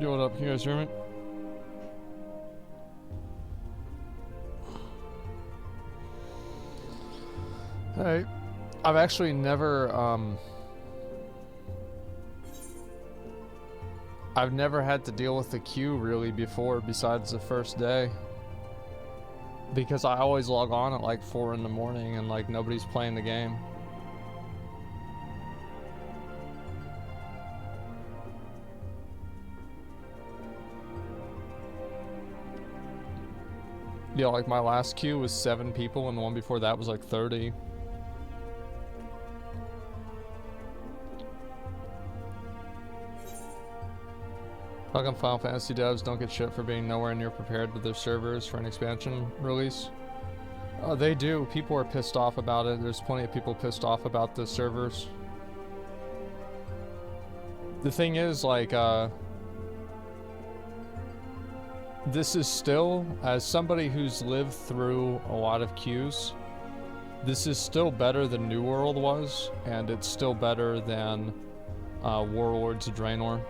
Yo, what up? Can you guys hear me? Hey, I've actually never, I've never had to deal with the queue really before besides the first day. Because I always log on at like 4 in the morning and like nobody's playing the game. Yeah, like my last queue was 7 people and the one before that was like 30. Fucking Final Fantasy devs don't get shit for being nowhere near prepared with their servers for an expansion release. They do. People are pissed off about it. There's plenty of people pissed off about the servers. The thing is, like, this is still, as somebody who's lived through a lot of queues, this is still better than New World was, and it's still better than Warlords of Draenor.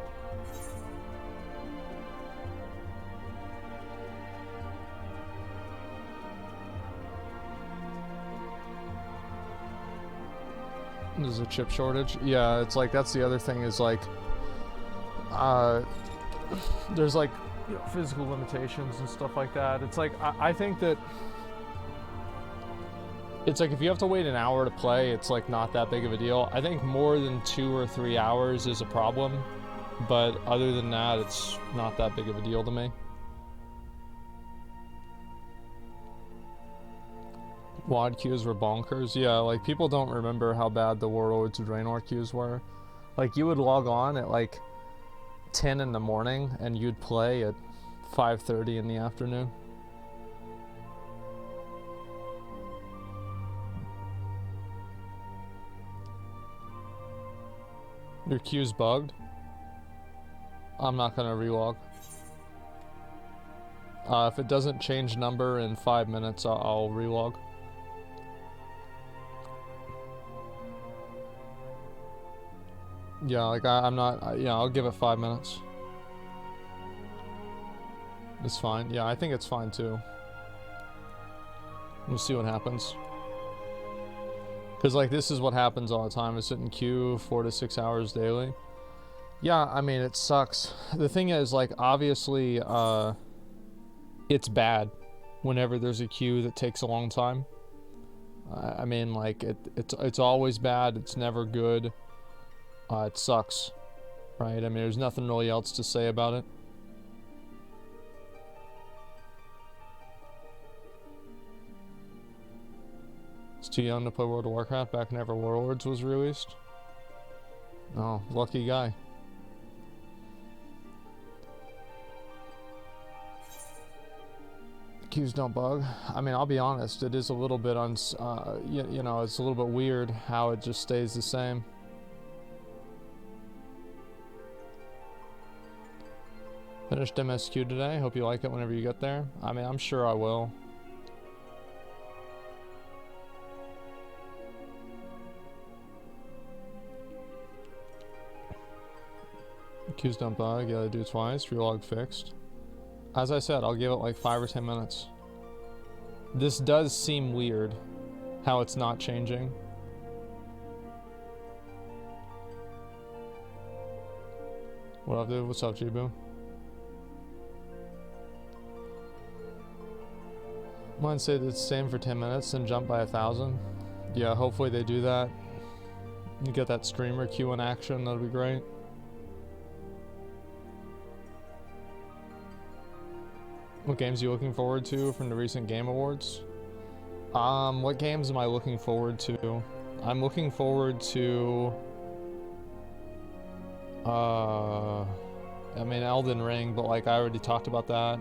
There's a chip shortage. Yeah, it's like, that's the other thing is like, there's like, you know, physical limitations and stuff like that. It's like, I think that it's like if you have to wait an hour to play, it's like not that big of a deal. I think more than 2 or 3 hours is a problem, but other than that, it's not that big of a deal to me. WOD queues were bonkers. Yeah, like people don't remember how bad the Warlords of Draenor queues were. Like you would log on at like 10 in the morning and you'd play at 5:30 in the afternoon. Your queue's bugged? I'm not gonna relog. If it doesn't change number in 5 minutes, I'll relog. Yeah, like I'm not, yeah, I'll give it 5 minutes. It's fine. Yeah, I think it's fine too. We'll see what happens. Because like this is what happens all the time. I sit in queue 4 to 6 hours daily. Yeah, I mean, it sucks. The thing is, like, obviously, it's bad whenever there's a queue that takes a long time. I mean, like, it's always bad. It's never good. It sucks, right? I mean, there's nothing really else to say about it. It's too young to play World of Warcraft back whenever Warlords was released. Oh, lucky guy. Queues don't bug. I mean, I'll be honest, it is a little bit you know, it's a little bit weird how it just stays the same. Finished MSQ today. Hope you like it whenever you get there. I mean, I'm sure I will. Queues don't bug. Yeah, they do twice. Relog fixed. As I said, I'll give it like 5 or 10 minutes. This does seem weird, how it's not changing. What up, dude? What's up, Jibu? Mine said it's the same for 10 minutes and jump by 1,000. Yeah, hopefully they do that. You get that streamer queue in action, that'll be great. What games are you looking forward to from the recent Game Awards? What games am I looking forward to? I'm looking forward to... I mean, Elden Ring, but like I already talked about that.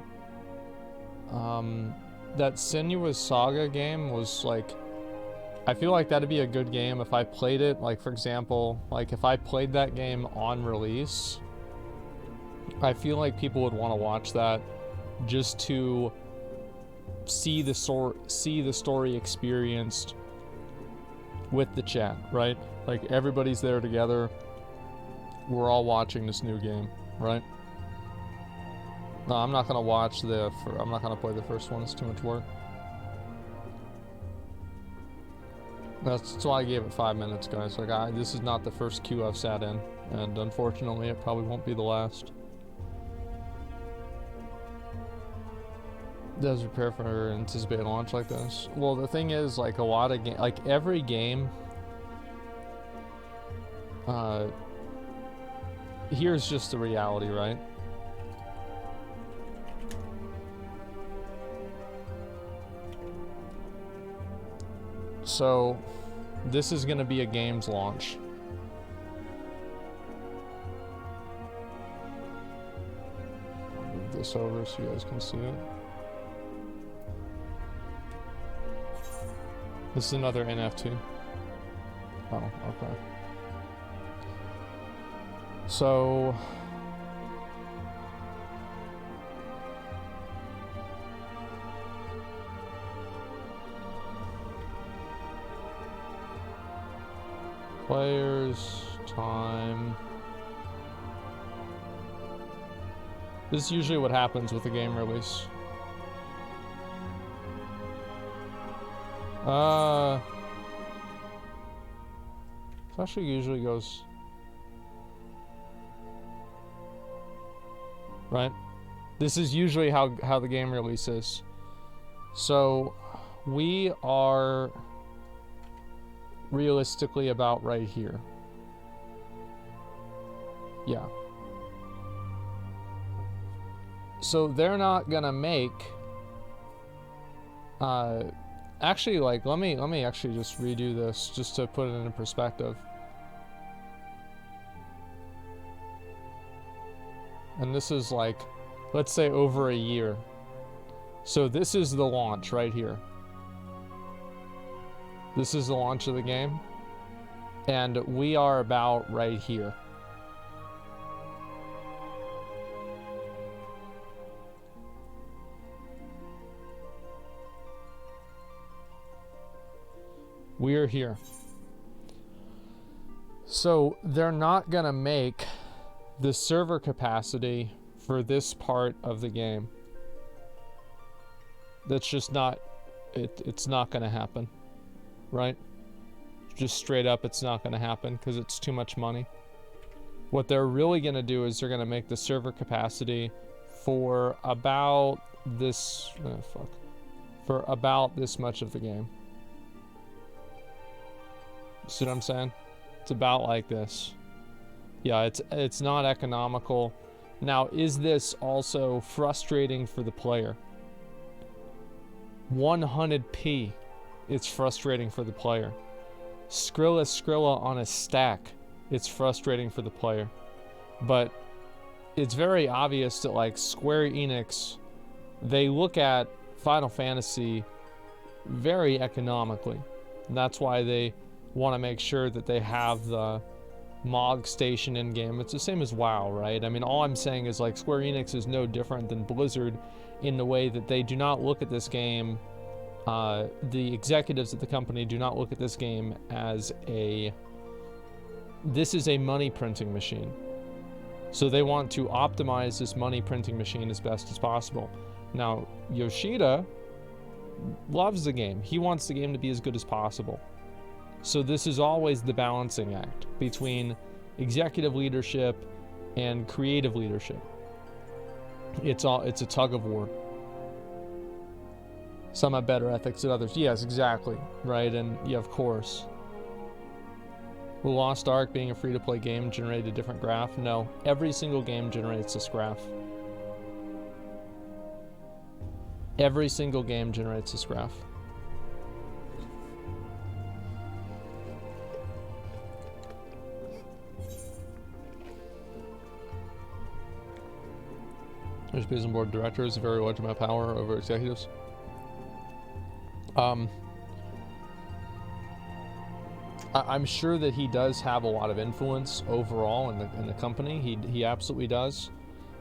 That Senua's Saga game was like... I feel like that'd be a good game if I played it, like for example, like if I played that game on release, I feel like people would want to watch that just to see the story experienced with the chat, right? Like everybody's there together. We're all watching this new game, right? No, I'm not gonna watch I'm not gonna play the first one. It's too much work. That's why I gave it 5 minutes, guys. Like, this is not the first queue I've sat in, and unfortunately, it probably won't be the last. Does prepare for anticipated launch like this? Well, the thing is, like, a lot of like every game. Here's just the reality, right? So, this is going to be a games launch. I'll move this over so you guys can see it. This is another NFT. Oh, okay. So... players, time... This is usually what happens with a game release. It actually usually goes... Right? This is usually how the game releases. So, we are realistically about right here. Yeah. So they're not gonna make... actually, like, let me actually just redo this just to put it into perspective. And this is like, let's say over a year. So this is the launch right here. This is the launch of the game. And we are about right here. We're here. So they're not gonna make the server capacity for this part of the game. That's just not, it's not gonna happen, right? Just straight up, it's not gonna happen because it's too much money. What they're really gonna do is they're gonna make the server capacity for about this, for about this much of the game. See what I'm saying? It's about like this. Yeah, it's not economical. Now, is this also frustrating for the player? 100p. It's frustrating for the player. Skrilla on a stack. It's frustrating for the player. But it's very obvious that, like, Square Enix, they look at Final Fantasy very economically. And that's why they want to make sure that they have the Mog Station in-game. It's the same as WoW, right? I mean, all I'm saying is, like, Square Enix is no different than Blizzard in the way that they do not look at this game, the executives at the company do not look at this game as this is a money printing machine. So they want to optimize this money printing machine as best as possible. Now, Yoshida loves the game. He wants the game to be as good as possible. So this is always the balancing act between executive leadership and creative leadership. It's a tug of war. Some have better ethics than others. Yes, exactly. Right, and yeah, of course. Will Lost Ark, being a free-to-play game, generate a different graph? No. Every single game generates this graph. Every single game generates this graph. There's based on board of directors, a very large amount of power over executives. I'm sure that he does have a lot of influence overall in the company. He absolutely does.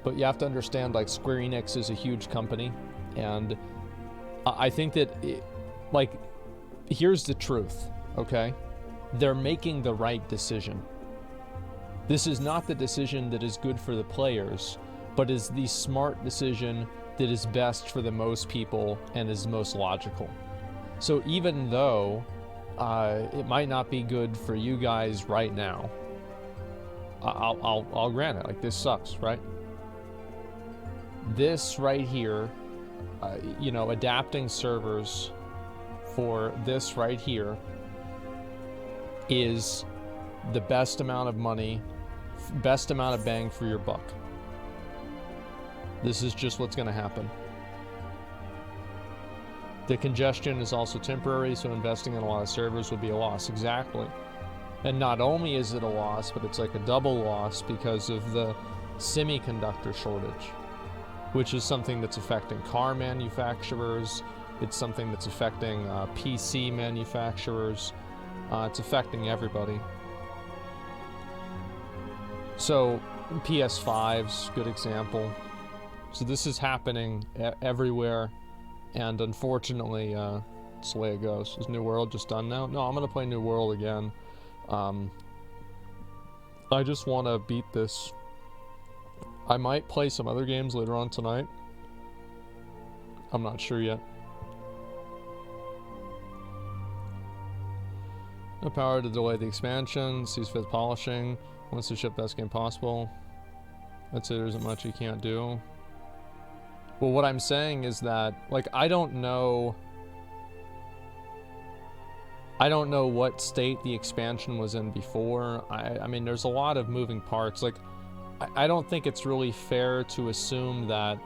But you have to understand, like, Square Enix is a huge company, and I think that, like, here's the truth, okay? They're making the right decision. This is not the decision that is good for the players. but is the smart decision that is best for the most people and is most logical. So even though it might not be good for you guys right now, I'll grant it. Like, this sucks, right? This right here, you know, adapting servers for this right here is the best amount of money, best amount of bang for your buck. This is just what's going to happen. The congestion is also temporary, so investing in a lot of servers would be a loss. Exactly. And not only is it a loss, but it's like a double loss because of the semiconductor shortage, which is something that's affecting car manufacturers. It's something that's affecting PC manufacturers. It's affecting everybody. So PS5's good example. So this is happening everywhere, and unfortunately, it's the way it goes. Is New World just done now? No, I'm gonna play New World again. I just want to beat this. I might play some other games later on tonight. I'm not sure yet. No power to delay the expansion. Sees fit polishing. Wants to ship best game possible. I'd say there isn't much you can't do. Well, what I'm saying is that, like, I don't know what state the expansion was in before. I mean, there's a lot of moving parts. Like, I don't think it's really fair to assume that.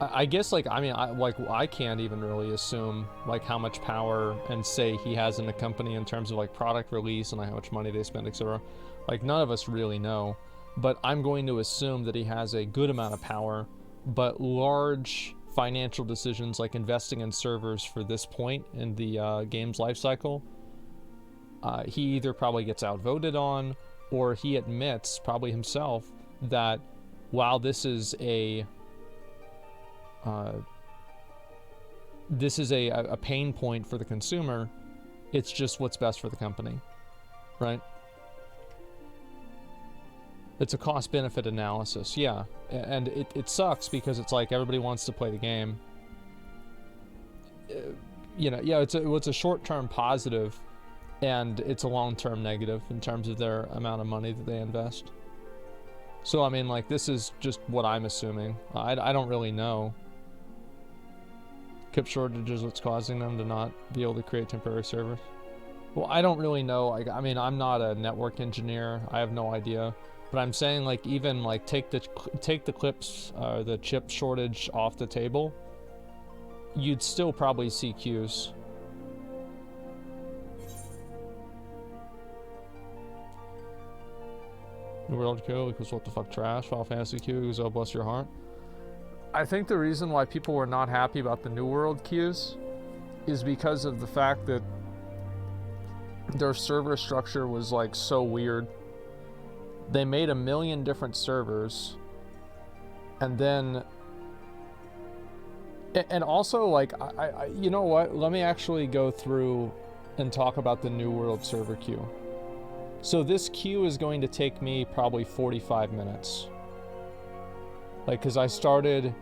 I guess, like, I mean, I can't even really assume, like, how much power and say he has in the company in terms of, like, product release and, like, how much money they spend, etc. Like, none of us really know. But I'm going to assume that he has a good amount of power, but large financial decisions like investing in servers for this point in the game's life cycle, he either probably gets outvoted on, or he admits, probably himself, that while this is a pain point for the consumer, it's just what's best for the company, right? It's a cost-benefit analysis, yeah. And it sucks because it's like everybody wants to play the game. You know, yeah, it's a short-term positive, and it's a long-term negative in terms of their amount of money that they invest. So, I mean, like, this is just what I'm assuming. I don't really know. Chip shortage is what's causing them to not be able to create temporary servers. Well, I don't really know. I mean, I'm not a network engineer. I have no idea. But I'm saying, like, even, like, take the clips, the chip shortage off the table, you'd still probably see queues. New World queue equals what the fuck trash. Final Fantasy queue equals oh bless your heart. I think the reason why people were not happy about the New World queues is because of the fact that their server structure was, like, so weird. They made 1 million different servers, and then, and also, like, you know what? Let me actually go through and talk about the New World server queue. So this queue is going to take me probably 45 minutes. Like, because I started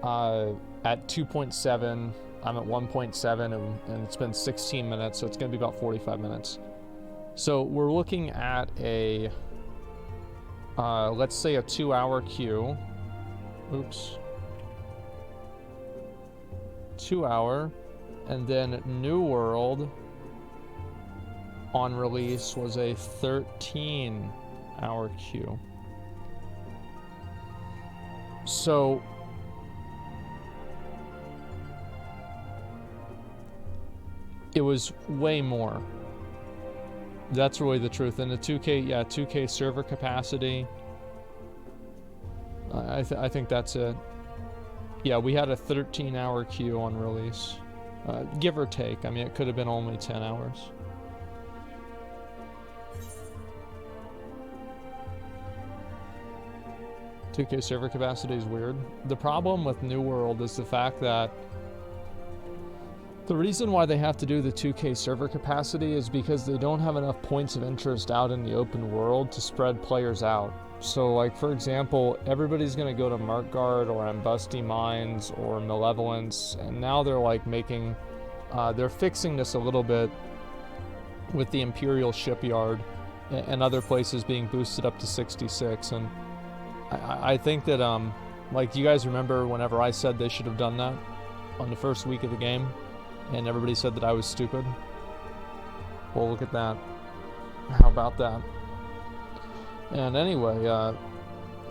at 2.7, I'm at 1.7, and it's been 16 minutes, so it's going to be about 45 minutes. So we're looking at a, let's say a 2-hour queue. Oops. 2-hour. And then New World on release was a 13-hour queue. So it was way more. That's really the truth. And the 2K, yeah, 2K server capacity, I think that's it. Yeah, we had a 13-hour queue on release, give or take. I mean, it could have been only 10 hours. $2K server capacity is weird. The problem with New World is the fact that The reason why they have to do the 2K server capacity is because they don't have enough points of interest out in the open world to spread players out. So, like, for example, everybody's going to go to Merkgard or Ambusty Mines or Malevolence, and now they're, like, making... they're fixing this a little bit with the Imperial Shipyard and other places being boosted up to 66, and I think that, like, you guys remember whenever I said they should have done that on the first week of the game? And everybody said that I was stupid. Well, look at that. How about that? And anyway,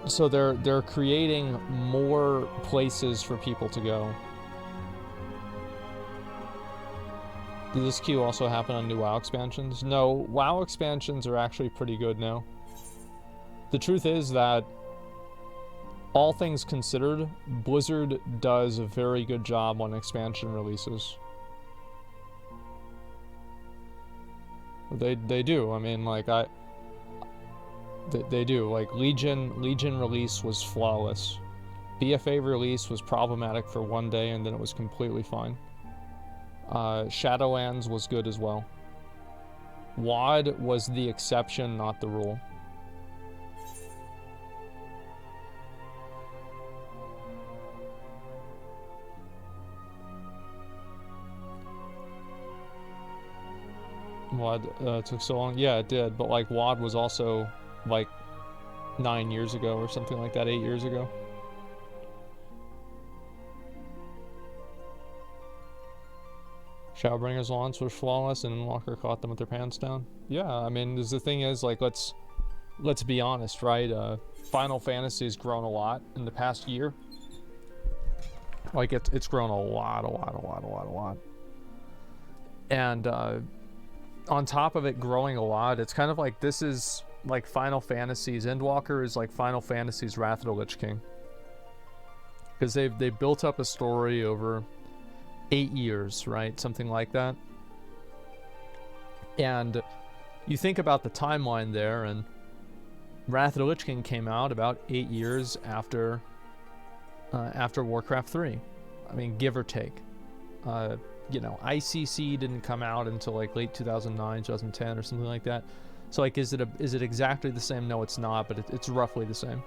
so they're creating more places for people to go. Did this queue also happen on new WoW expansions? No, WoW expansions are actually pretty good now. The truth is that, all things considered, Blizzard does a very good job on expansion releases. They do. I mean, like, they do. Like, Legion release was flawless. BFA release was problematic for one day, and then it was completely fine. Shadowlands was good as well. WoD was the exception, not the rule. WoD took so long? Yeah, it did, but like WoD was also like 9 years ago or something like that, 8 years ago. Shadowbringers launch was flawless and Walker caught them with their pants down. Yeah, I mean, the thing is, like, let's be honest, right? Final Fantasy's grown a lot in the past year. Like, it's grown a lot. And, on top of it growing a lot, it's kind of like this is like Final Fantasy's Endwalker is like Final Fantasy's Wrath of the Lich King, because they built up a story over 8 years, right? Something like that. And you think about the timeline there, and Wrath of the Lich King came out about 8 years after Warcraft 3. I mean, give or take. You know, ICC didn't come out until like late 2009, 2010 or something like that. So like, is it exactly the same? No, it's not, but it's roughly the same.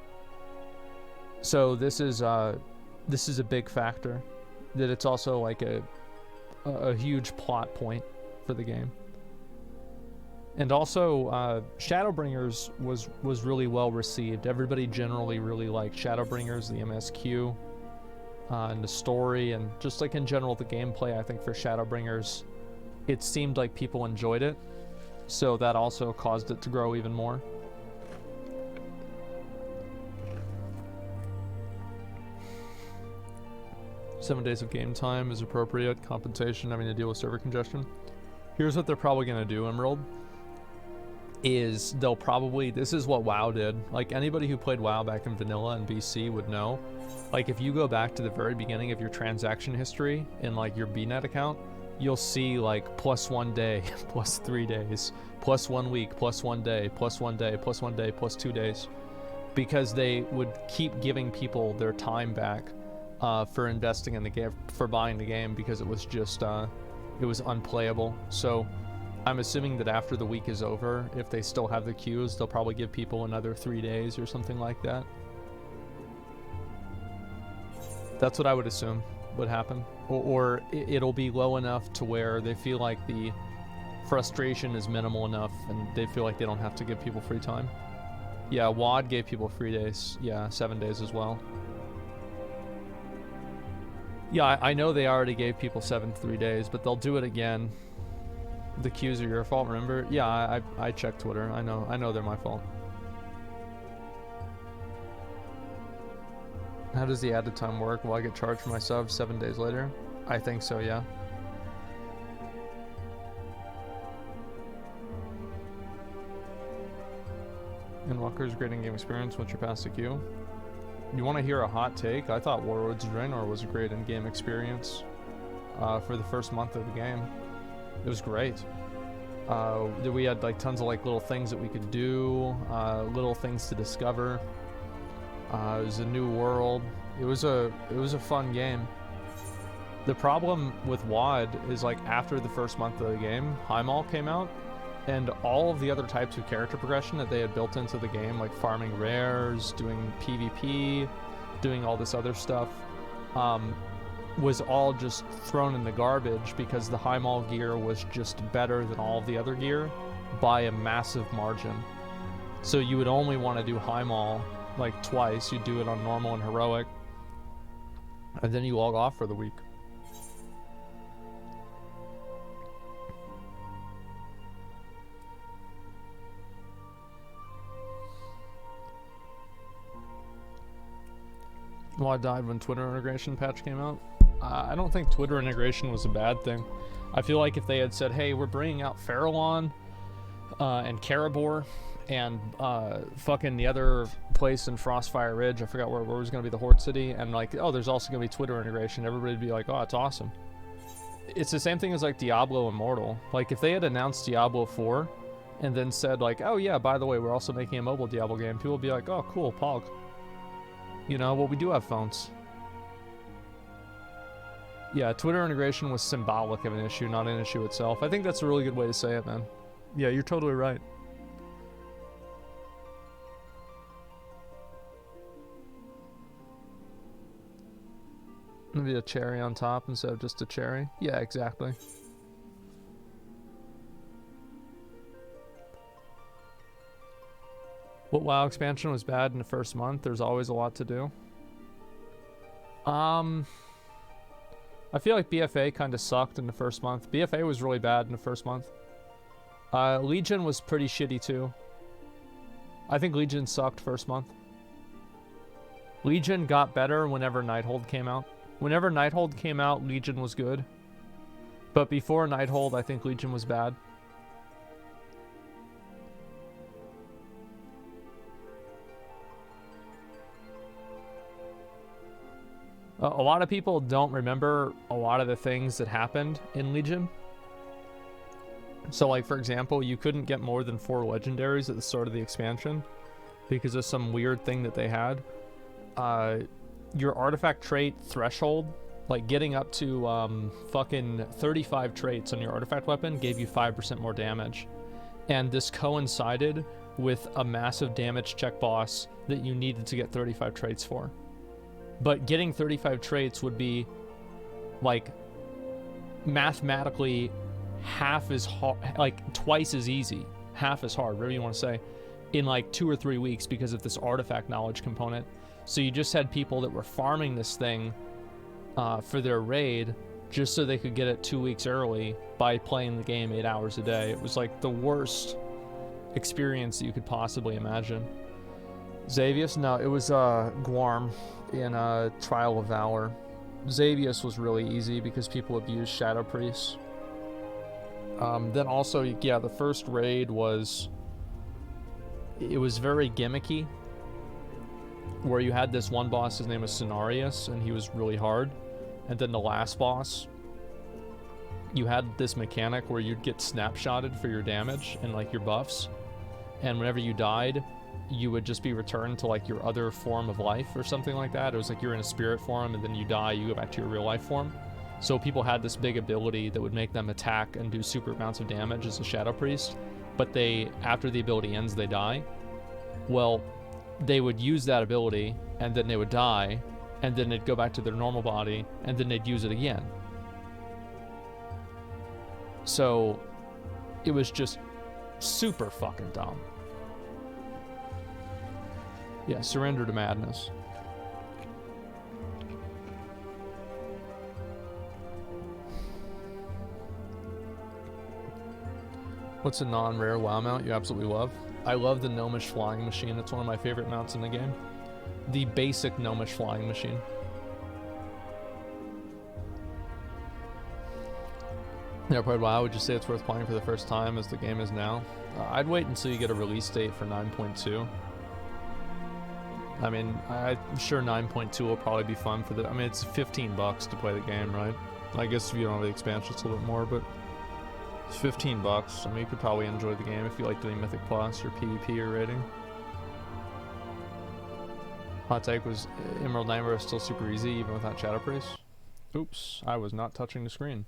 So this is a big factor, that it's also like a huge plot point for the game. And also, Shadowbringers was really well received. Everybody generally really liked Shadowbringers, the MSQ. And the story, and just like in general the gameplay, I think for Shadowbringers, it seemed like people enjoyed it, so that also caused it to grow even more. "7 days of game time is appropriate. Compensation having to deal with server congestion." Here's what they're probably going to do, Emerald. Is they'll probably, this is what WoW did. Like, anybody who played WoW back in vanilla and BC would know. Like, if you go back to the very beginning of your transaction history in like your BNet account, you'll see like +1 day, +3 days, +1 week, +1 day, +1 day, +1 day, +2 days, because they would keep giving people their time back for investing in the game, for buying the game, because it was just it was unplayable. So I'm assuming that after the week is over, if they still have the queues, they'll probably give people another 3 days or something like that. That's what I would assume would happen. Or it'll be low enough to where they feel like the frustration is minimal enough and they feel like they don't have to give people free time. Yeah, WoD gave people 3 days. Yeah, 7 days as well. Yeah, I know they already gave people 3 days, but they'll do it again. The queues are your fault, remember? Yeah, I checked Twitter. I know they're my fault. How does the added time work? Will I get charged for my sub 7 days later? I think so, yeah. Endwalker's great in-game experience once you're past the queue. You want to hear a hot take? I thought Warlords of Draenor was a great in-game experience for the first month of the game. It was great. We had like tons of like little things that we could do, little things to discover. It was a new world. It was a fun game. The problem with WoD is, like, after the first month of the game, Heimal came out, and all of the other types of character progression that they had built into the game, like farming rares, doing PvP, doing all this other stuff, was all just thrown in the garbage because the Heimal gear was just better than all of the other gear by a massive margin. So you would only want to do Heimal like twice. You'd do it on normal and heroic, and then you log off for the week. Well, I died when Twitter integration patch came out. I don't think Twitter integration was a bad thing. I feel like if they had said, hey, we're bringing out Farallon and Karabor and fucking the other place in Frostfire Ridge, I forgot where it was going to be, the Horde City, and like, oh, there's also going to be Twitter integration, everybody'd be like, oh, it's awesome. It's the same thing as like Diablo Immortal. Like, if they had announced Diablo 4 and then said like, oh yeah, by the way, we're also making a mobile Diablo game, people would be like, oh, cool, Pog. You know, well, we do have phones. Yeah, Twitter integration was symbolic of an issue, not an issue itself. I think that's a really good way to say it, man. Yeah, you're totally right. Maybe a cherry on top instead of just a cherry. Yeah, exactly. What WoW expansion was bad in the first month? There's always a lot to do. I feel like BFA kind of sucked in the first month. BFA was really bad in the first month. Legion was pretty shitty too. I think Legion sucked first month. Legion got better whenever Nighthold came out. Whenever Nighthold came out, Legion was good. But before Nighthold, I think Legion was bad. A lot of people don't remember a lot of the things that happened in Legion. So, like, for example, you couldn't get more than 4 legendaries at the start of the expansion because of some weird thing that they had. Your artifact trait threshold, like getting up to fucking 35 traits on your artifact weapon, gave you 5% more damage. And this coincided with a massive damage check boss that you needed to get 35 traits for. But getting 35 traits would be, like, mathematically half as hard, like, twice as easy, half as hard, whatever you want to say, in, like, 2 or 3 weeks because of this artifact knowledge component. So you just had people that were farming this thing for their raid just so they could get it 2 weeks early by playing the game 8 hours a day. It was, like, the worst experience that you could possibly imagine. Xavius? No, it was Guarm in Trial of Valor. Xavius was really easy because people abused Shadow Priests. Then also, yeah, the first raid was... It was very gimmicky, where you had this one boss, his name was Cenarius, and he was really hard. And then the last boss, you had this mechanic where you'd get snapshotted for your damage and, like, your buffs. And whenever you died, you would just be returned to, like, your other form of life or something like that. It was like you're in a spirit form, and then you die, you go back to your real life form. So people had this big ability that would make them attack and do super amounts of damage as a Shadow Priest, but they, after the ability ends, they die. Well, they would use that ability, and then they would die, and then they'd go back to their normal body, and then they'd use it again. So it was just super fucking dumb. Yeah, surrender to madness. What's a non-rare WoW mount you absolutely love? I love the Gnomish Flying Machine. It's one of my favorite mounts in the game. The basic Gnomish Flying Machine. Yeah, played WoW. Would you say it's worth playing for the first time as the game is now? I'd wait until you get a release date for 9.2. I mean, I'm sure 9.2 will probably be fun for the... I mean, it's $15 to play the game, right? I guess if you don't have the expansion, it's a little bit more, but... It's $15. I mean, you could probably enjoy the game if you like doing Mythic Plus or PvP or raiding. Hot take was Emerald Nightmare is still super easy, even without Shadow Priest. Oops, I was not touching the screen.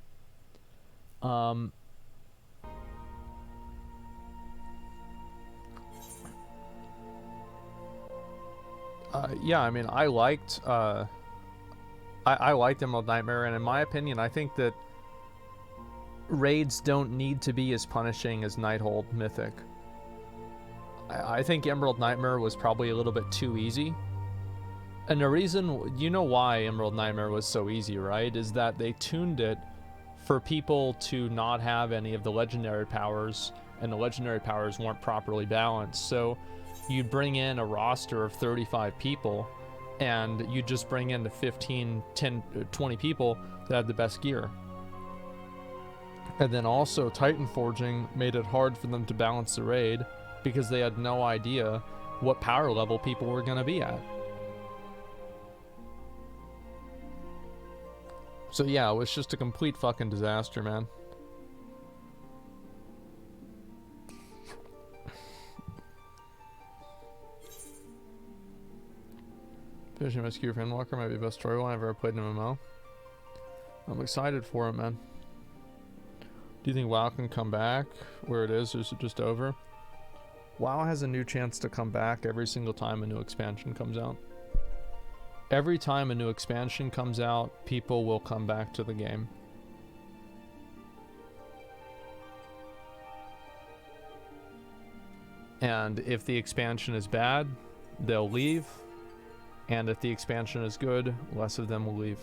Yeah, I mean, I liked Emerald Nightmare, and in my opinion, I think that raids don't need to be as punishing as Nighthold Mythic. I think Emerald Nightmare was probably a little bit too easy. And the reason, you know why Emerald Nightmare was so easy, right? Is that they tuned it for people to not have any of the legendary powers, and the legendary powers weren't properly balanced. So you'd bring in a roster of 35 people, and you just bring in the 15, 10, 20 people that had the best gear. And then also Titan Forging made it hard for them to balance the raid because they had no idea what power level people were going to be at. So yeah, it was just a complete fucking disaster, man. Finishing Rescue for Endwalker might be the best storyline I've ever played in MMO. I'm excited for it, man. Do you think WoW can come back where it is, or is it just over? WoW has a new chance to come back every single time a new expansion comes out. Every time a new expansion comes out, people will come back to the game. And if the expansion is bad, they'll leave. And if the expansion is good, less of them will leave.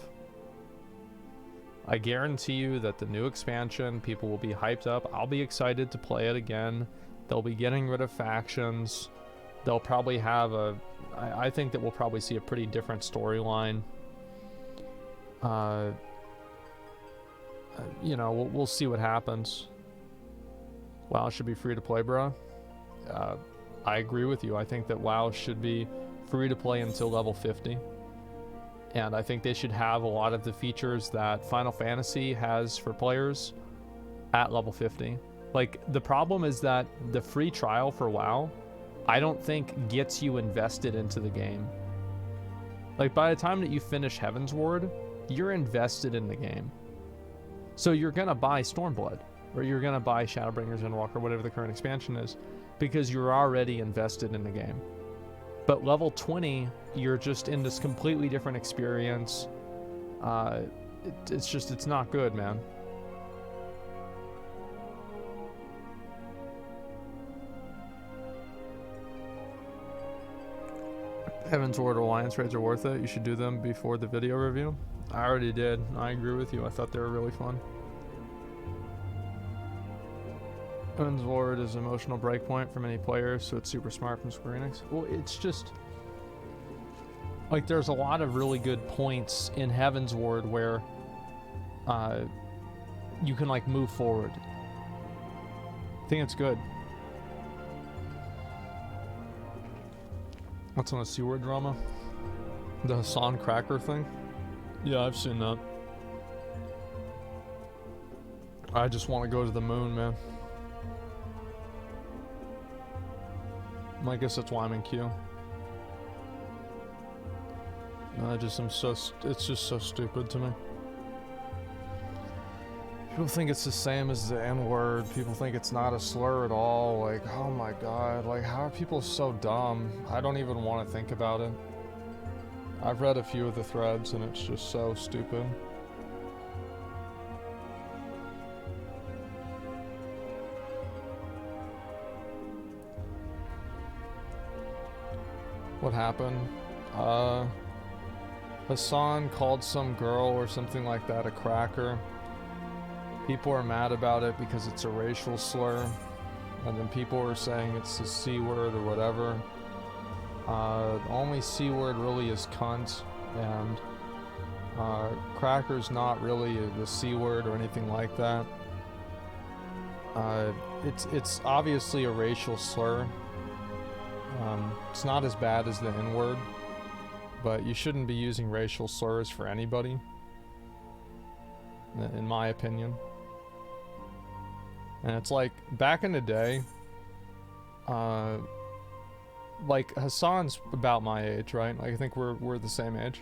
I guarantee you that the new expansion, people will be hyped up. I'll be excited to play it again. They'll be getting rid of factions. They'll probably have a... I think that we'll probably see a pretty different storyline. You know, we'll see what happens. WoW should be free to play, bro. I agree with you. I think that WoW should be free to play until level 50. And I think they should have a lot of the features that Final Fantasy has for players at level 50. Like, the problem is that the free trial for WoW, I don't think gets you invested into the game. Like, by the time that you finish Heavensward, you're invested in the game. So you're gonna buy Stormblood, or you're gonna buy Shadowbringers Endwalker, whatever the current expansion is, because you're already invested in the game. But level 20, you're just in this completely different experience. It's not good, man. Heavensward Alliance raids are worth it. You should do them before the video review. I already did. I agree with you. I thought they were really fun. Heavensward is an emotional breakpoint for many players, so it's super smart from Square Enix. Well, it's just... like, there's a lot of really good points in Heavensward where you can, like, move forward. I think it's good. What's on the C-word drama? The Hassan Cracker thing? Yeah, I've seen that. I just want to go to the moon, man. I guess that's why I'm in queue. No, it's just so stupid to me. People think it's the same as the N-word. People think it's not a slur at all. Like, oh my god, like, how are people so dumb? I don't even want to think about it. I've read a few of the threads and it's just so stupid. What happened? Hassan called some girl or something like that a cracker. People are mad about it because it's a racial slur. And then people are saying it's the C word or whatever. The only C word really is cunt. And cracker's not really the C word or anything like that. It's obviously a racial slur. It's not as bad as the N-word, but you shouldn't be using racial slurs for anybody, in my opinion. And it's like, back in the day, like, Hassan's about my age, right? Like, I think we're the same age.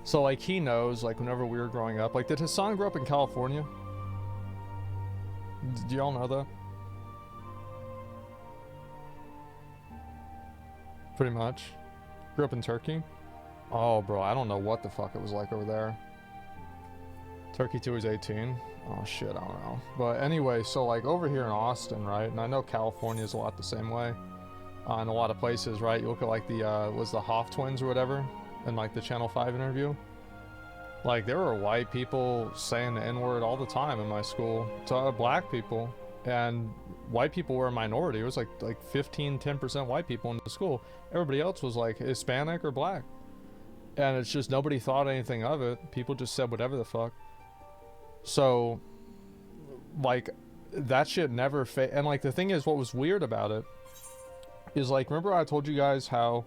So like he knows, like whenever we were growing up, like did Hassan grow up in California? Do y'all know that? Pretty much. Grew up in Turkey. Oh bro, I don't know what the fuck it was like over there. Turkey till he was 18. Oh shit, I don't know. But anyway, so like over here in Austin, right? And I know California is a lot the same way. In a lot of places, right? You look at like the, was the Hoff twins or whatever? In like the Channel 5 interview. Like there were white people saying the N-word all the time in my school to black people. And white people were a minority. It was like 15-10% white people in the school. Everybody else was like Hispanic or black. And it's just nobody thought anything of it. People just said whatever the fuck. So like that shit never and like the thing is, what was weird about it is like, remember I told you guys how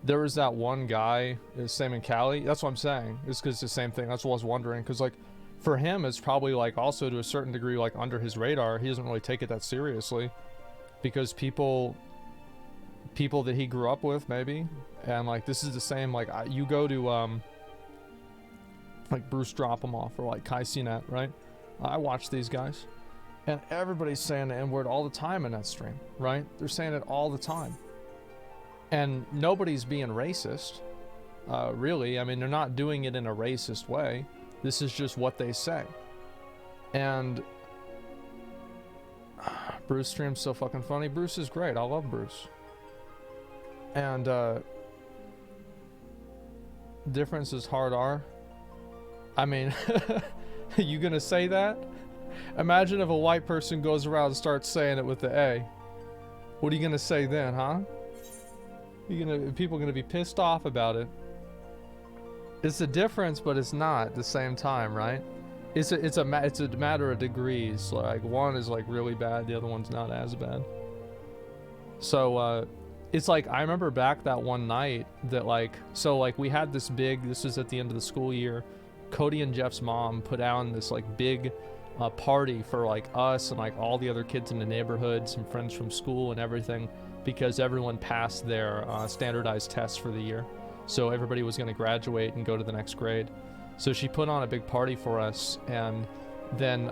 there was that one guy, his same in Cali? That's what I'm saying. It's because it's the same thing. That's what I was wondering. Because like for him, it's probably like also to a certain degree like under his radar. He doesn't really take it that seriously because people that he grew up with maybe, and like this is the same. Like you go to like Bruce Dropomoff or like Kai Cenat, right? I watch these guys, and everybody's saying the N-word all the time in that stream, right? They're saying it all the time. And nobody's being racist, really. I mean, they're not doing it in a racist way. This is just what they say. And Bruce stream's so fucking funny. Bruce is great. I love Bruce. And difference is hard R. I mean, you gonna say that? Imagine if a white person goes around and starts saying it with the A. What are you gonna say then, huh? People gonna be pissed off about it. It's a difference, but it's not at the same time, right? It's a matter of degrees. Like one is like really bad, the other one's not as bad. So it's like I remember back that one night that like, so like we had this was at the end of the school year. Cody and Jeff's mom put on this like big party for like us and like all the other kids in the neighborhood, some friends from school and everything, because everyone passed their standardized tests for the year. So everybody was going to graduate and go to the next grade. So she put on a big party for us, and then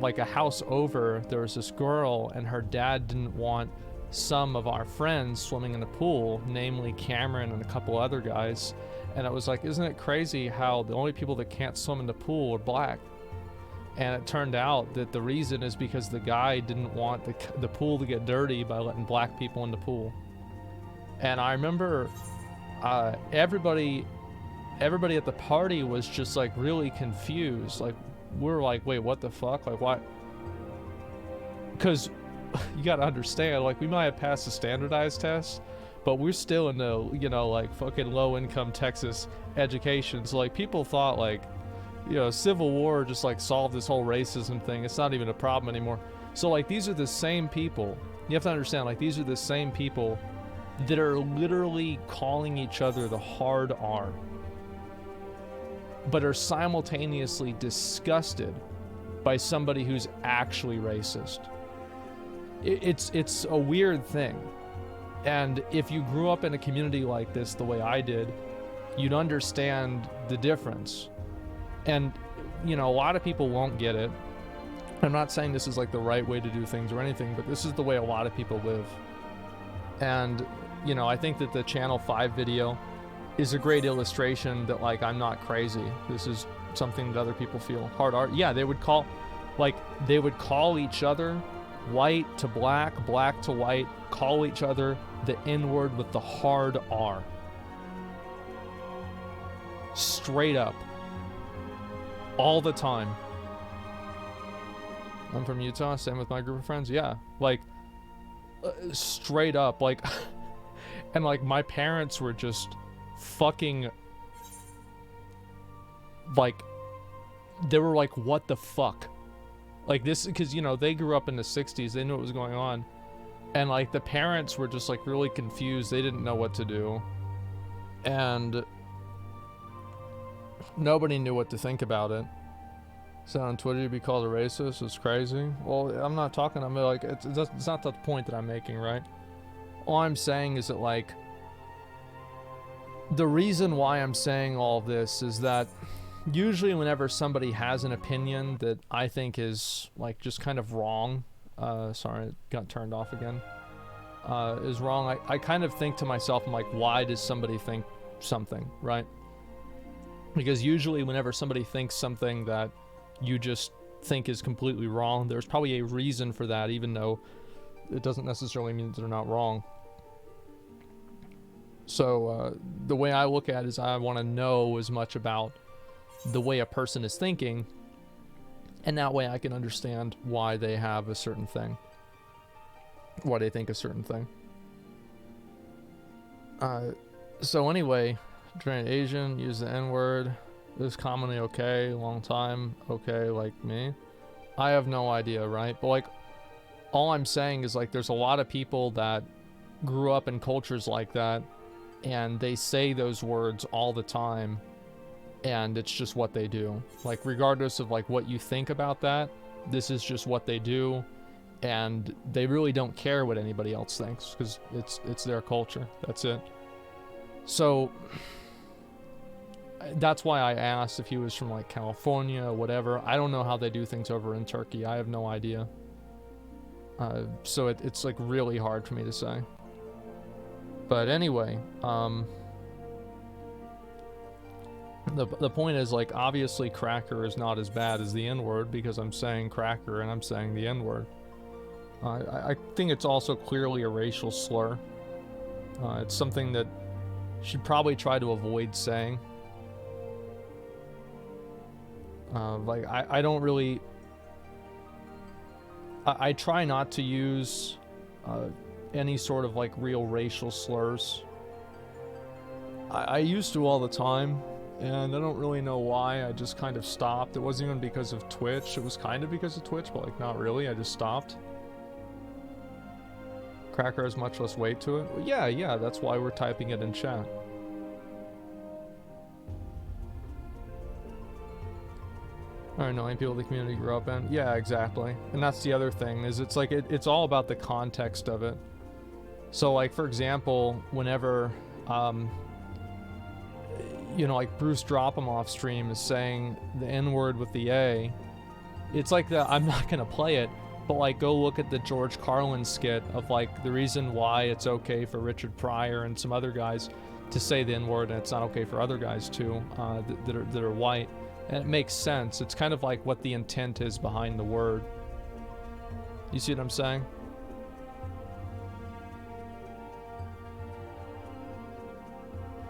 like a house over, there was this girl and her dad didn't want some of our friends swimming in the pool, namely Cameron and a couple other guys. And it was like, isn't it crazy how the only people that can't swim in the pool are black? And it turned out that the reason is because the guy didn't want the pool to get dirty by letting black people in the pool. And I remember everybody at the party was just like really confused. Like we were like, wait, what the fuck? Like what? Because you gotta understand, like we might have passed the standardized test, but we're still in the, you know, like fucking low income Texas education. So like people thought like, you know, Civil War just like solved this whole racism thing. It's not even a problem anymore. So like these are the same people. You have to understand, like these are the same people that are literally calling each other the hard R, but are simultaneously disgusted by somebody who's actually racist. It's a weird thing. And if you grew up in a community like this the way I did, you'd understand the difference. And, you know, a lot of people won't get it. I'm not saying this is like the right way to do things or anything, but this is the way a lot of people live. And, you know, I think that the Channel 5 video is a great illustration that, like, I'm not crazy. This is something that other people feel. Hard art. Yeah, they would call each other white to black, black to white, call each other the N-word with the hard R. Straight up. All the time. I'm from Utah, same with my group of friends. Yeah, like straight up, like and like my parents were just fucking like, they were like, what the fuck? Like this, because you know they grew up in the 60s, they knew what was going on, and like the parents were just like really confused. They didn't know what to do, and nobody knew what to think about it. So on Twitter you'd be called a racist. It's crazy. Well, I'm not talking, I mean, like it's not the point that I'm making, right? All I'm saying is that like the reason why I'm saying all this is that usually whenever somebody has an opinion that I think is like just kind of wrong, sorry, it got turned off again, is wrong, I kind of think to myself, I'm like, why does somebody think something, right? Because usually whenever somebody thinks something that you just think is completely wrong, there's probably a reason for that, even though it doesn't necessarily mean that they're not wrong. So the way I look at it is I want to know as much about the way a person is thinking, and that way I can understand why they have a certain thing, why they think a certain thing. So anyway, trained Asian, use the N-word, is commonly okay, long time okay, like me. I have no idea, right? But like, all I'm saying is like, there's a lot of people that grew up in cultures like that, and they say those words all the time, and it's just what they do. Like, regardless of like what you think about that, this is just what they do, and they really don't care what anybody else thinks, because it's their culture. That's it. So that's why I asked if he was from like California or whatever. I don't know how they do things over in Turkey. I have no idea. So it's like really hard for me to say. But anyway, the point is, like, obviously cracker is not as bad as the N-word because I'm saying cracker and I'm saying the N-word. I think it's also clearly a racial slur. It's something that you should probably try to avoid saying. Like, I don't really... I try not to use any sort of like real racial slurs. I used to all the time, and I don't really know why. I just kind of stopped. It wasn't even because of Twitch. It was kind of because of Twitch, but like not really. I just stopped. Cracker has much less weight to it. Well, yeah, that's why we're typing it in chat. Or knowing people the community grew up in. Yeah, exactly. And that's the other thing, is it's like it's all about the context of it. So like, for example, whenever you know, like Bruce Dropamoff stream is saying the N-word with the A, it's like that. I'm not gonna play it, but like go look at the George Carlin skit of like the reason why it's okay for Richard Pryor and some other guys to say the N-word and it's not okay for other guys too, that are white. And it makes sense. It's kind of like what the intent is behind the word. You see what I'm saying?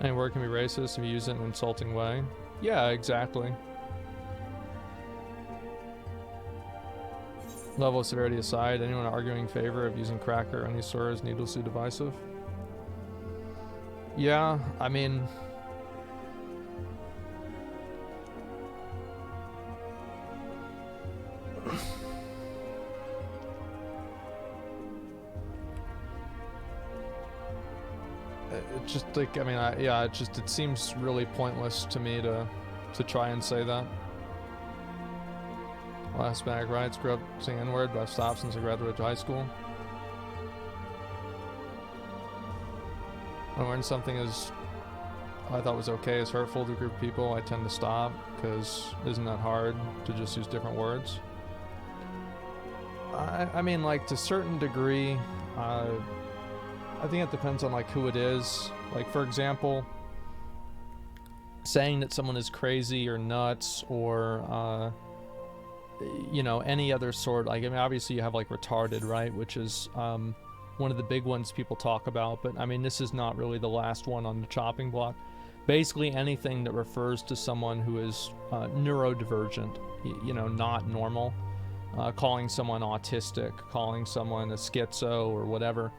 Any word can be racist if you use it in an insulting way. Yeah, exactly. Level of severity aside, anyone arguing in favor of using cracker or any slur is needlessly divisive? Yeah, I mean... It just like, I mean, yeah, it seems really pointless to me to try and say that. Last bag rights, grew up saying N-word, but I've stopped since I graduated high school. When something is I thought was okay is hurtful to a group of people, I tend to stop, because isn't that hard to just use different words? I mean, like, to a certain degree, I think it depends on like who it is. Like, for example, saying that someone is crazy or nuts or you know, any other sort, like, I mean, obviously you have like retarded, right, which is one of the big ones people talk about, but I mean, this is not really the last one on the chopping block. Basically anything that refers to someone who is neurodivergent, you know, not normal, calling someone autistic, calling someone a schizo or whatever.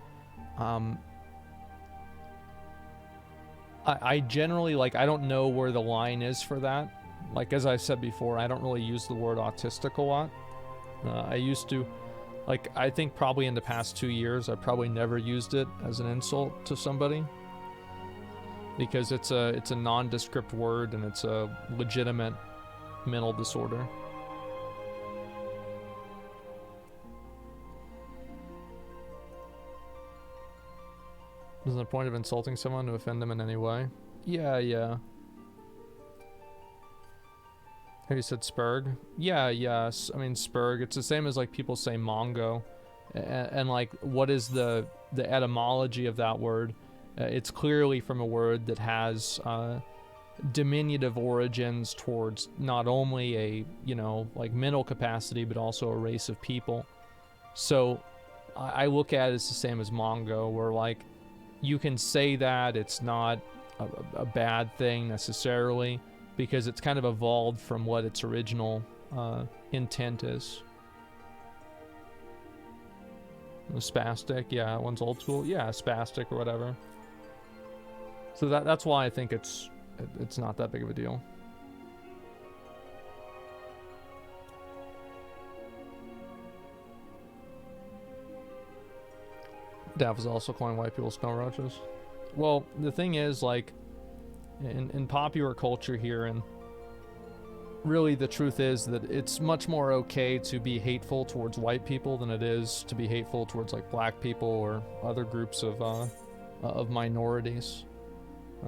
I generally, like, I don't know where the line is for that. Like, as I said before, I don't really use the word autistic a lot. I used to, like, I think probably in the past 2 years, I've probably never used it as an insult to somebody. Because it's a nondescript word and it's a legitimate mental disorder. Isn't the point of insulting someone to offend them in any way? Yeah, yeah. Have you said Spurg? Yeah, yes. I mean, Spurg. It's the same as like people say Mongo, and like, what is the etymology of that word? It's clearly from a word that has diminutive origins towards not only a, you know, like mental capacity, but also a race of people. So I look at it as the same as Mongo, where like you can say that it's not a bad thing necessarily, because it's kind of evolved from what its original intent is. Spastic, yeah, one's old school, yeah, spastic or whatever. So that's why I think it's not that big of a deal. Dav is also calling white people snow roaches. Well, the thing is, like, in popular culture here, and really the truth is that it's much more okay to be hateful towards white people than it is to be hateful towards like black people or other groups of minorities.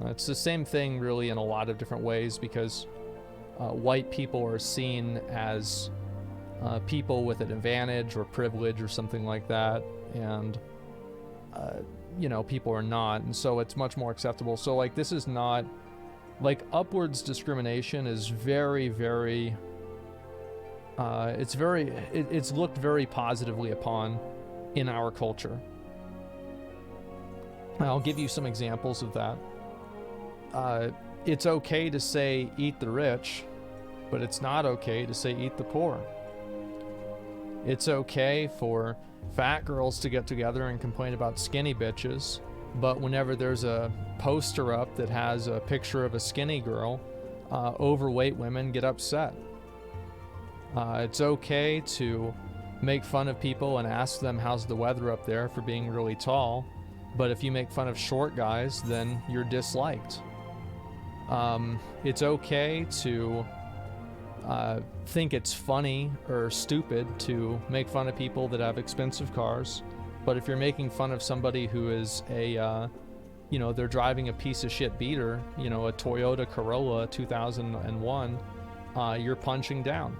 It's the same thing really in a lot of different ways, because white people are seen as people with an advantage or privilege or something like that, and you know, people are not, and so it's much more acceptable. So like, this is not like, upwards discrimination is very, very it's looked very positively upon in our culture. I'll give you some examples of that. It's okay to say eat the rich, but it's not okay to say eat the poor. It's okay for fat girls to get together and complain about skinny bitches, but whenever there's a poster up that has a picture of a skinny girl, overweight women get upset. It's okay to make fun of people and ask them how's the weather up there for being really tall, but if you make fun of short guys, then you're disliked. It's okay to think it's funny or stupid to make fun of people that have expensive cars, but if you're making fun of somebody who is a, you know, they're driving a piece of shit beater, you know, a Toyota Corolla 2001, you're punching down.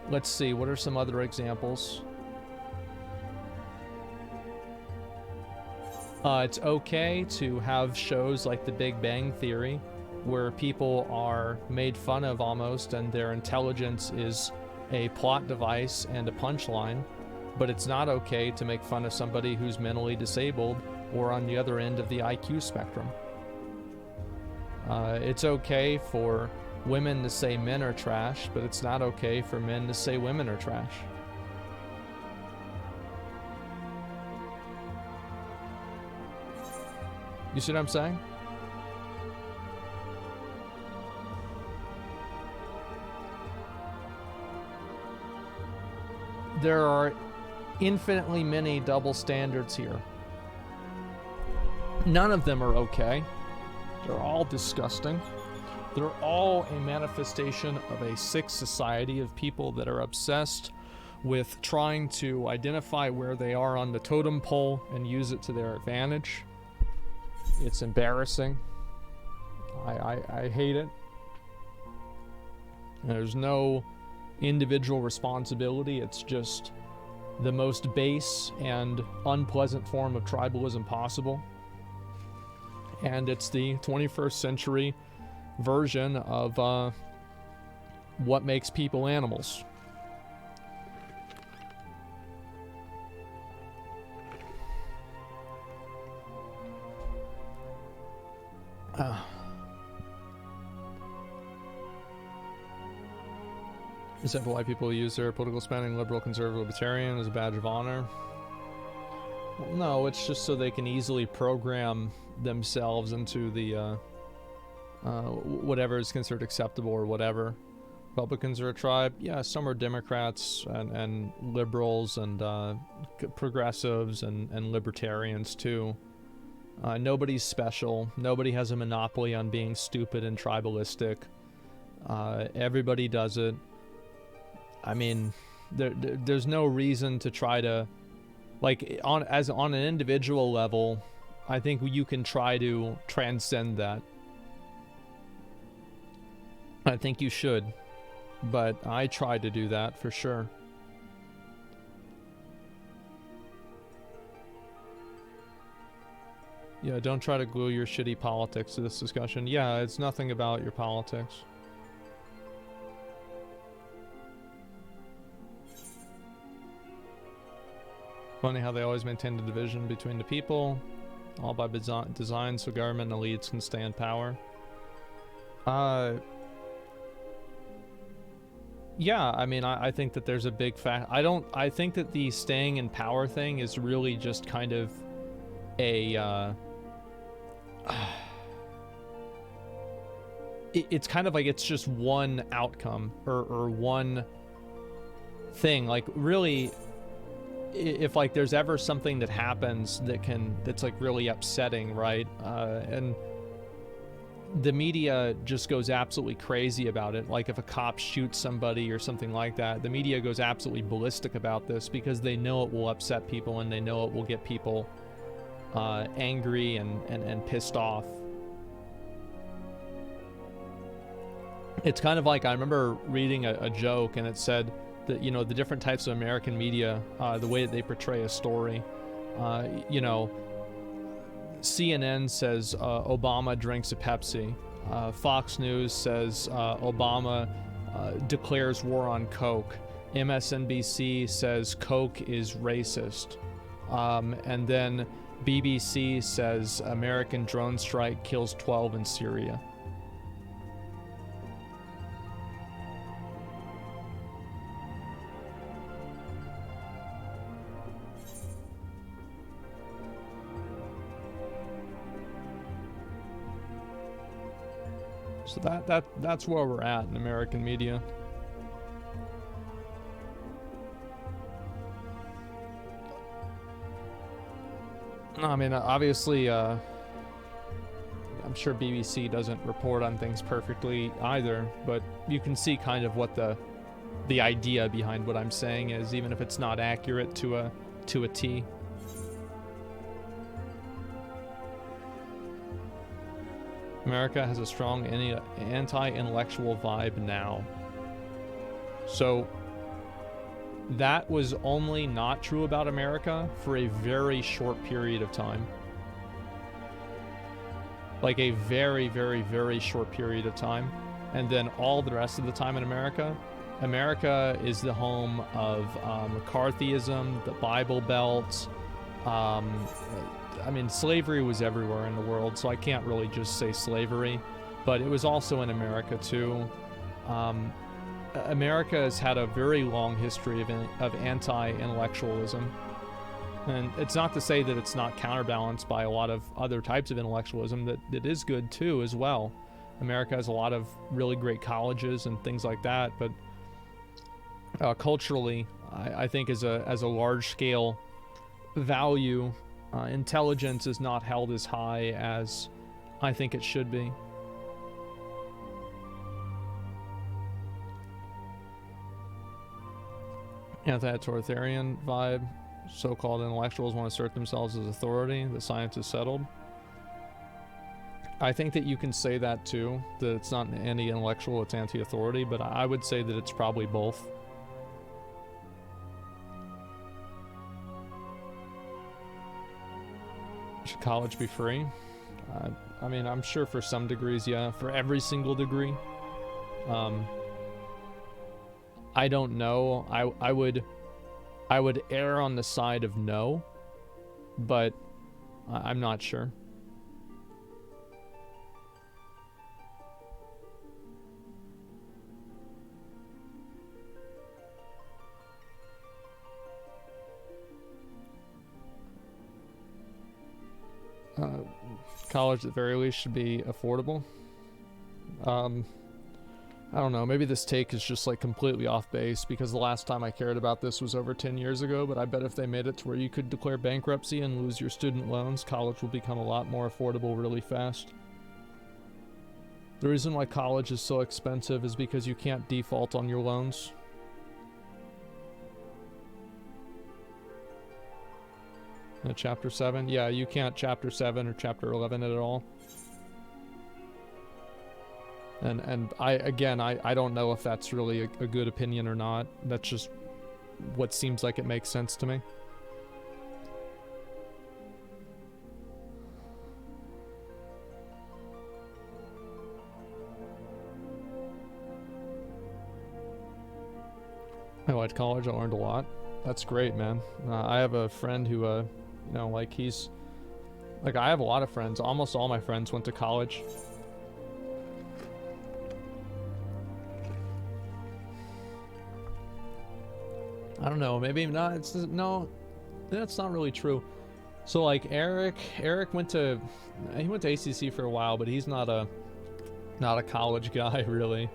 Let's see, what are some other examples? It's okay to have shows like The Big Bang Theory, where people are made fun of almost, and their intelligence is a plot device and a punchline, but it's not okay to make fun of somebody who's mentally disabled or on the other end of the IQ spectrum. It's okay for women to say men are trash, but it's not okay for men to say women are trash. You see what I'm saying? There are infinitely many double standards here. None of them are okay. They're all disgusting. They're all a manifestation of a sick society of people that are obsessed with trying to identify where they are on the totem pole and use it to their advantage. It's embarrassing. I hate it. There's no individual responsibility. It's just the most base and unpleasant form of tribalism possible. And it's the 21st century version of what makes people animals. Except white people use their political spending, liberal, conservative, libertarian, as a badge of honor. Well, no, it's just so they can easily program themselves into the whatever is considered acceptable or whatever. Republicans are a tribe. Yeah, some are Democrats and liberals and progressives and libertarians too. Nobody's special. Nobody has a monopoly on being stupid and tribalistic. Everybody does it. I mean, there's no reason to try to, like, on an individual level, I think you can try to transcend that. I think you should, but I try to do that for sure. Yeah, don't try to glue your shitty politics to this discussion. Yeah, it's nothing about your politics. Funny how they always maintain the division between the people, all by design so government elites can stay in power. Yeah, I mean, I think that there's a big fact. I think that the staying in power thing is really just kind of a, it's kind of like it's just one outcome or one thing. Like, really, if like there's ever something that happens that's like really upsetting, right? And the media just goes absolutely crazy about it. Like if a cop shoots somebody or something like that, the media goes absolutely ballistic about this because they know it will upset people and they know it will get people angry and pissed off. It's kind of like, I remember reading a joke and it said that, you know, the different types of American media, the way that they portray a story, you know, CNN says Obama drinks a Pepsi. Fox News says Obama declares war on Coke. MSNBC says Coke is racist. And then BBC says American drone strike kills 12 in Syria. So that's where we're at in American media. No, I mean, obviously, I'm sure BBC doesn't report on things perfectly either, but you can see kind of what the idea behind what I'm saying is, even if it's not accurate to a T. America has a strong anti-intellectual vibe now. So that was only not true about America for a very short period of time. Like a very, very, very short period of time. And then all the rest of the time in America is the home of McCarthyism, the Bible Belt. I mean, slavery was everywhere in the world, so I can't really just say slavery, but it was also in America too. America has had a very long history of anti-intellectualism, and it's not to say that it's not counterbalanced by a lot of other types of intellectualism that is good too as well. America has a lot of really great colleges and things like that, but culturally, I think as a large-scale value, intelligence is not held as high as I think it should be. Anti-authoritarian vibe. So-called intellectuals want to assert themselves as authority. The science is settled. I think that you can say that too, that it's not anti-intellectual, it's anti-authority, but I would say that it's probably both. Should college be free? I mean, I'm sure for some degrees, yeah. For every single degree, I don't know. I would err on the side of no, but I'm not sure. College at the very least should be affordable. I don't know, maybe this take is just like completely off base because the last time I cared about this was over 10 years ago, but I bet if they made it to where you could declare bankruptcy and lose your student loans, college will become a lot more affordable really fast. The reason why college is so expensive is because you can't default on your loans. Chapter 7? Yeah, you can't Chapter 7 or Chapter 11 it at all. And I don't know if that's really a good opinion or not. That's just what seems like it makes sense to me. I liked college. I learned a lot. That's great, man. I have a friend who, you know, like he's... Like, I have a lot of friends. Almost all my friends went to college. I don't know. Maybe not. No, that's not really true. So, like, Eric went to... He went to ACC for a while, but he's not a college guy, really.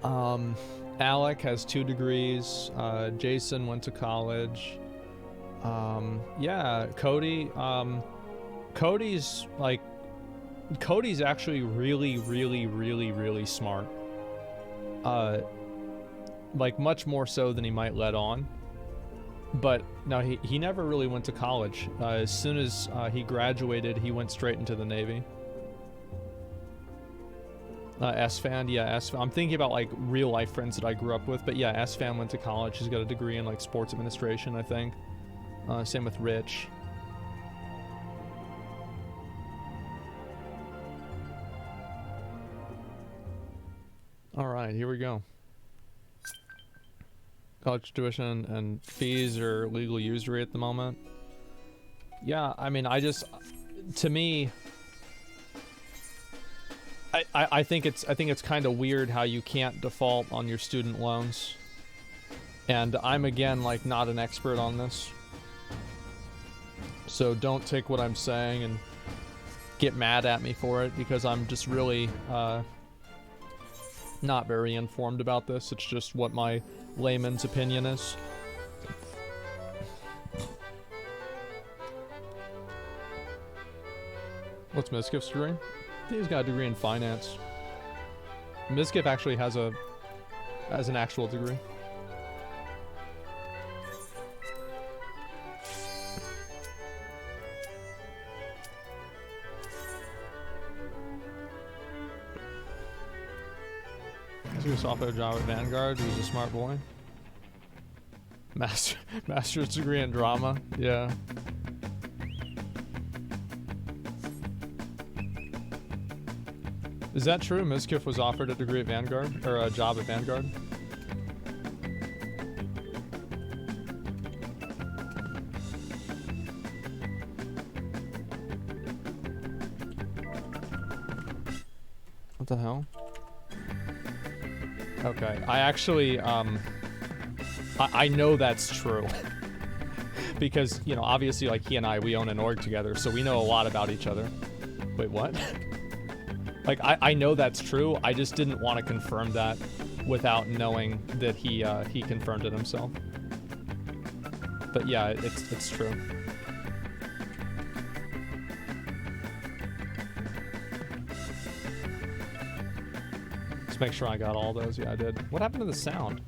Alec has 2 degrees. Jason went to college. Yeah, Cody. Cody's actually really smart. Like much more so than he might let on. But no, he never really went to college. As soon as he graduated, he went straight into the Navy. S-Fan, yeah, S-Fan. I'm thinking about like real life friends that I grew up with, but yeah, S-Fan went to college. He's got a degree in like sports administration, I think. Same with Rich. All right, here we go. College tuition and fees are legal usury at the moment. Yeah, I mean, to me, I think it's kind of weird how you can't default on your student loans. And I'm again like not an expert on this. So don't take what I'm saying and get mad at me for it, because I'm just really not very informed about this. It's just what my layman's opinion is. What's Miskiff's degree? He's got a degree in finance. Miskiff actually has an actual degree. He was offered a job at Vanguard. He was a smart boy. Master's degree in drama. Yeah. Is that true? Miskiff was offered a degree at Vanguard, or a job at Vanguard? What the hell? Okay, I actually, I know that's true. Because, you know, obviously, like, he and we own an org together, so we know a lot about each other. Wait, what? Like, I know that's true, I just didn't want to confirm that without knowing that he confirmed it himself. But yeah, it's true. Let's make sure I got all those. Yeah, I did. What happened to the sound?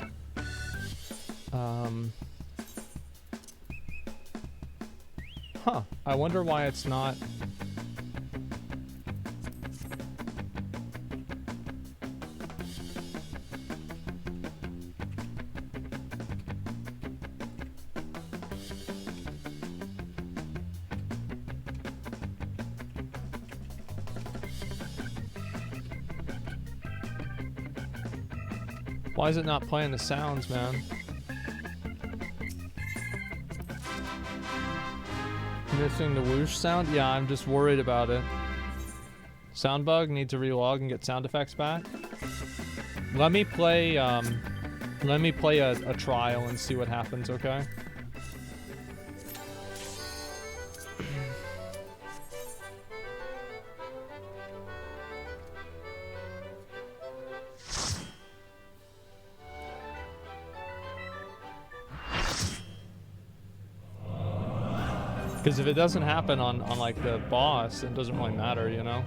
Huh. I wonder why it's not... Why is it not playing the sounds, man? Missing the whoosh sound? Yeah, I'm just worried about it. Sound bug? Need to relog and get sound effects back? Let me play a trial and see what happens, okay? Because if it doesn't happen on like the boss, it doesn't really matter, you know?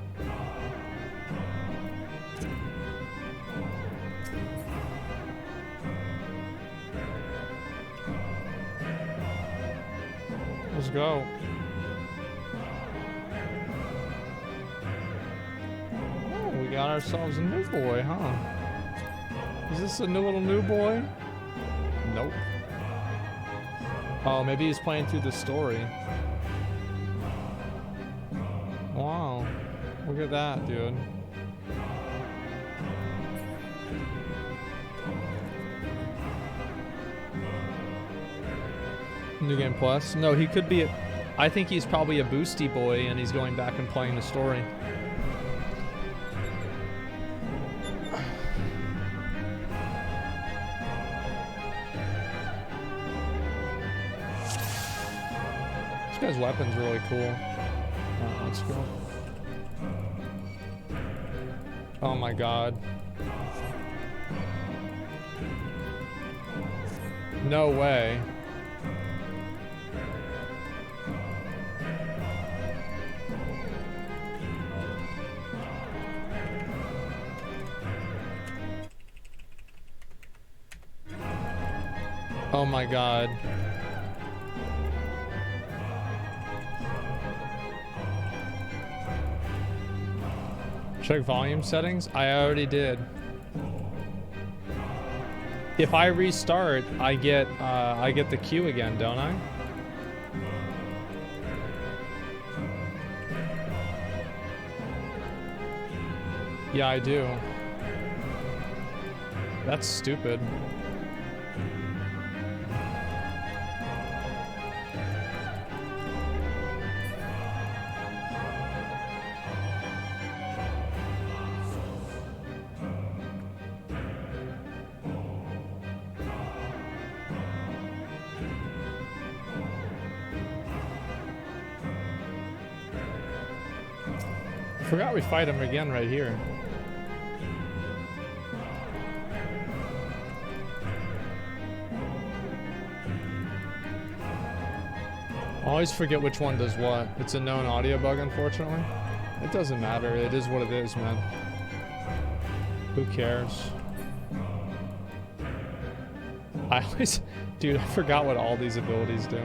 Let's go. got ourselves a new boy, huh? Is this a new little new boy? Nope. Oh, maybe he's playing through the story. Wow. Look at that, dude. New Game Plus? No, he could be I think he's probably a boosty boy and he's going back and playing the story. This guy's weapon's really cool. Alright, let's go. Oh my god. No way. Oh my god. Check volume settings? I already did. If I restart, I get the queue again, don't I? Yeah, I do. That's stupid. I forgot we fight him again right here. I always forget which one does what. It's a known audio bug, unfortunately. It doesn't matter. It is what it is, man. Who cares? I always... Dude, I forgot what all these abilities do.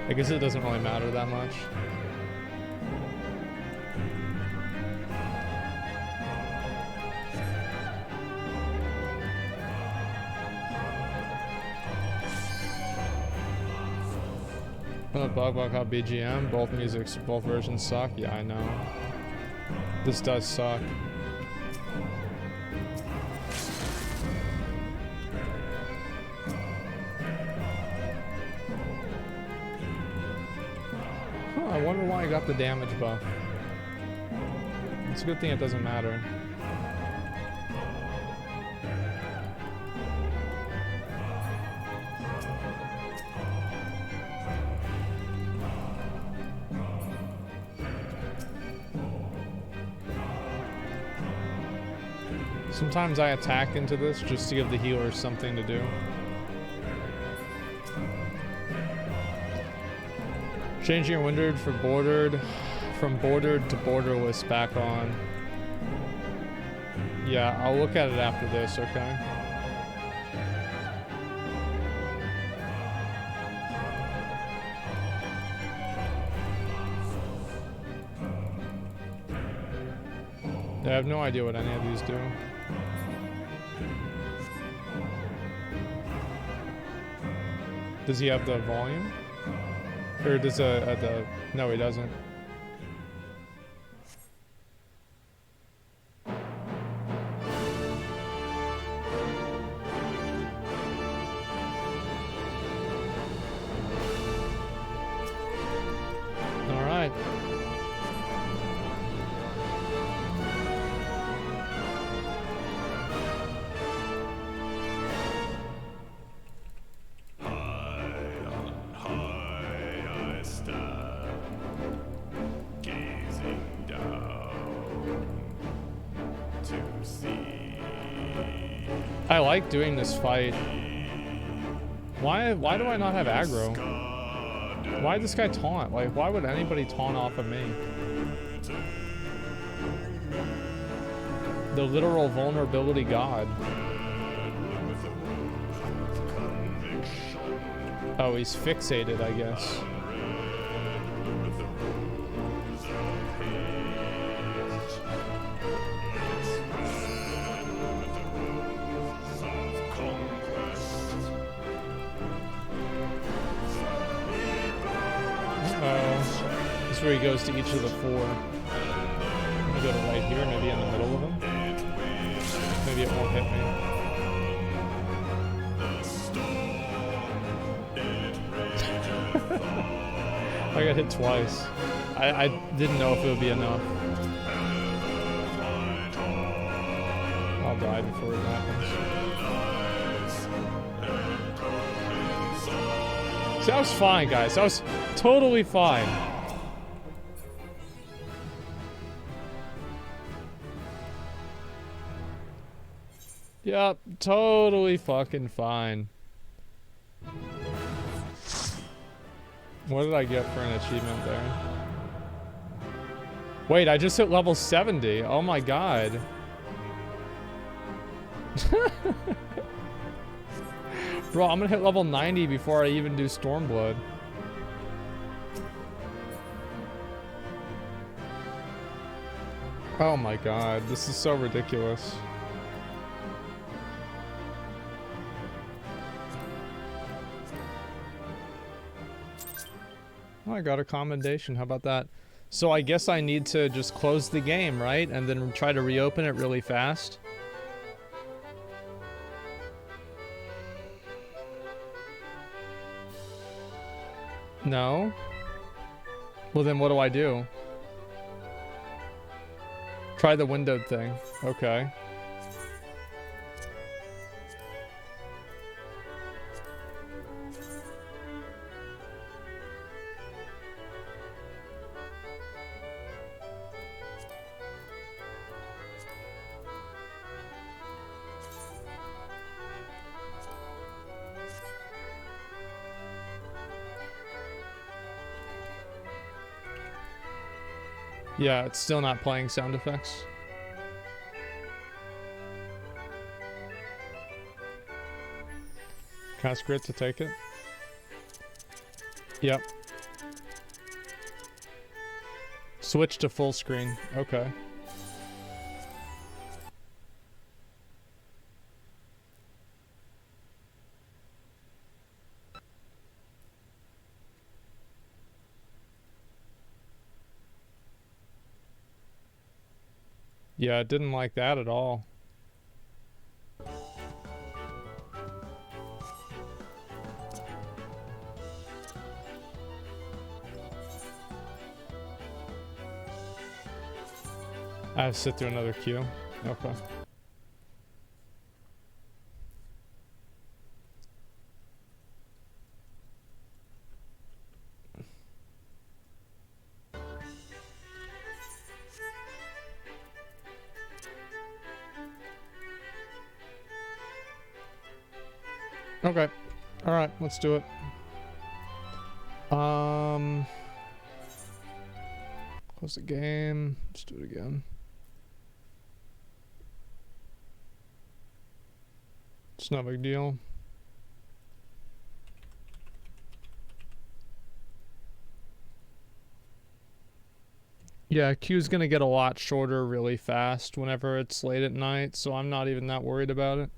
I guess it doesn't really matter that much. Bug Hop BGM, both versions suck. Yeah, I know. This does suck. Huh, I wonder why I got the damage buff. It's a good thing it doesn't matter. Sometimes I attack into this just to give the healers something to do. Changing your winded for bordered, from bordered to borderless back on. Yeah, I'll look at it after this, okay? Yeah, I have no idea what any of these do. Does he have the volume? Or does the... No, he doesn't. Alright. I like doing this fight. Why do I not have aggro? Why this guy taunt? Like, why would anybody taunt off of me? The literal vulnerability god. Oh, he's fixated, I guess. This is where he goes to each of the four. I'm gonna go to right here, maybe in the middle of them. Maybe it won't hit me. I got hit twice. I didn't know if it would be enough. I'll die before it happens. So that was fine, guys. That was totally fine. Yep, totally fucking fine. What did I get for an achievement there? Wait, I just hit level 70. Oh my god. Bro, I'm gonna hit level 90 before I even do Stormblood. Oh my god, this is so ridiculous. Oh, I got a commendation. How about that? So I guess I need to just close the game, right? And then try to reopen it really fast. No? Well, then what do I do? Try the windowed thing. Okay. Yeah, it's still not playing sound effects. Cast grit to take it. Yep. Switch to full screen. Okay. Yeah, it didn't like that at all. I have to sit through another queue. Okay. Okay. All right, let's do it. Close the game. Let's do it again. It's no big deal. Yeah, queue's gonna get a lot shorter really fast whenever it's late at night, so I'm not even that worried about it.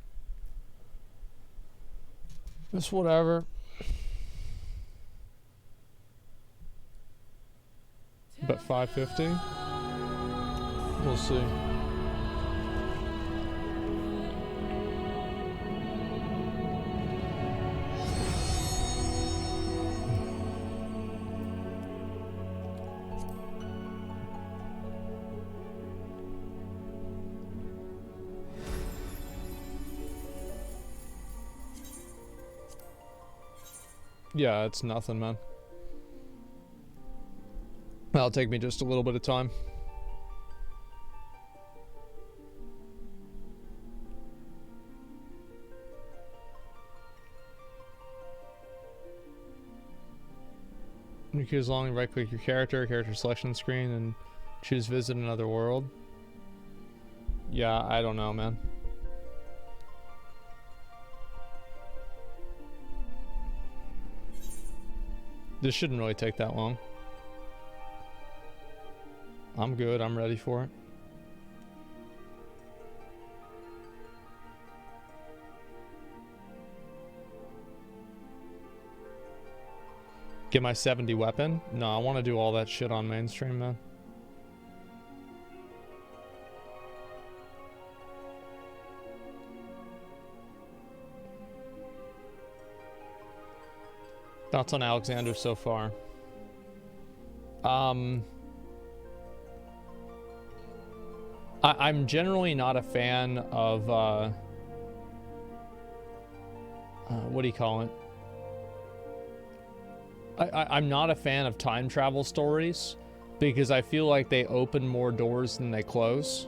Just whatever. But 550? We'll see. Yeah, it's nothing, man. That'll take me just a little bit of time. You can as long as right-click your character selection screen, and choose visit another world. Yeah, I don't know, man. This shouldn't really take that long. I'm good. I'm ready for it. Get my 70 weapon? No, I want to do all that shit on mainstream, man. Thoughts on Alexander so far? I'm generally not a fan of, what do you call it? I'm not a fan of time travel stories because I feel like they open more doors than they close.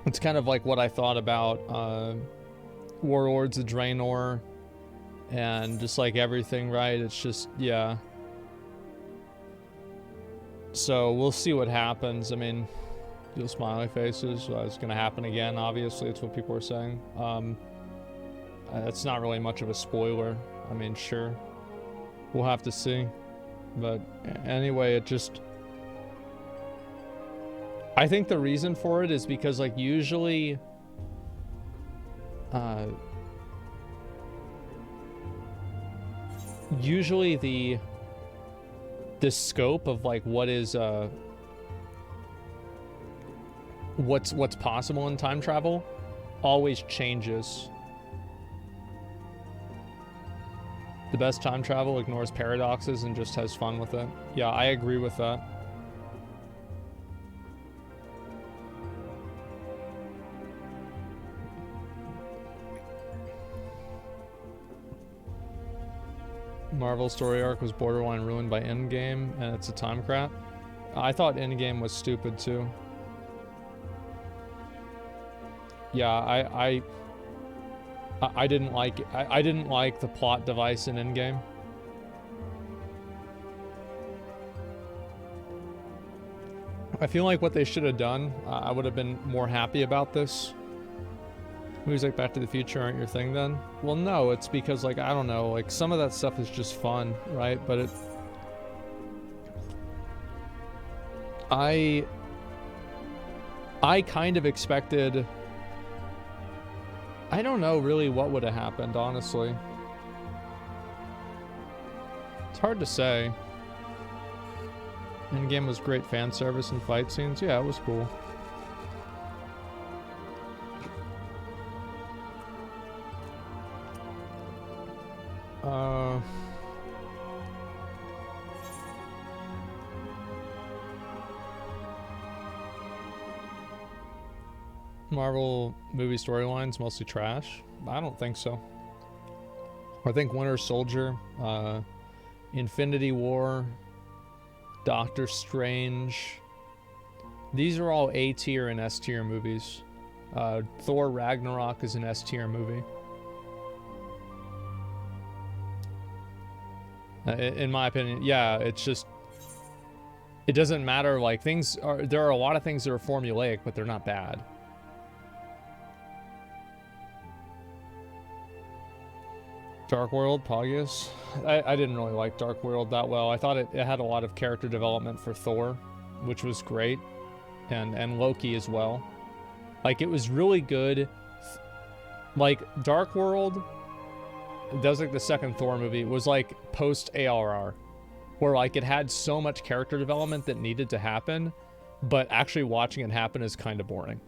It's kind of like what I thought about, Warlords of Draenor and just like everything, right? It's just, yeah. So we'll see what happens. I mean, do smiley faces. It's going to happen again, obviously. It's what people are saying. It's not really much of a spoiler. I mean, sure. We'll have to see. But anyway, it just... I think the reason for it is because, like, usually... usually the scope of like what is what's possible in time travel always changes. The best time travel ignores paradoxes and just has fun with it. Yeah, I agree with that. Marvel story arc was borderline ruined by Endgame, and it's a time crap. I thought Endgame was stupid too. Yeah, I didn't like it. I didn't like the plot device in Endgame. I feel like what they should have done, I would have been more happy about this. Movies like Back to the Future aren't your thing then? Well, no, it's because, like, I don't know, like, some of that stuff is just fun, right? But it... I kind of expected... I don't know really what would have happened, honestly. It's hard to say. Endgame was great fan service and fight scenes. Yeah, it was cool. Marvel movie storylines mostly trash? I don't think so. I think Winter Soldier, Infinity War, Doctor Strange, these are all A tier and S tier movies. Thor Ragnarok is an S tier movie. In my opinion, yeah, it's just, it doesn't matter, like, there are a lot of things that are formulaic, but they're not bad. Dark World, Pogius. I didn't really like Dark World that well. I thought it had a lot of character development for Thor, which was great, and Loki as well. Like, it was really good. Like, Dark World, that was like the second Thor movie, was like post ARR, where like it had so much character development that needed to happen, but actually watching it happen is kind of boring.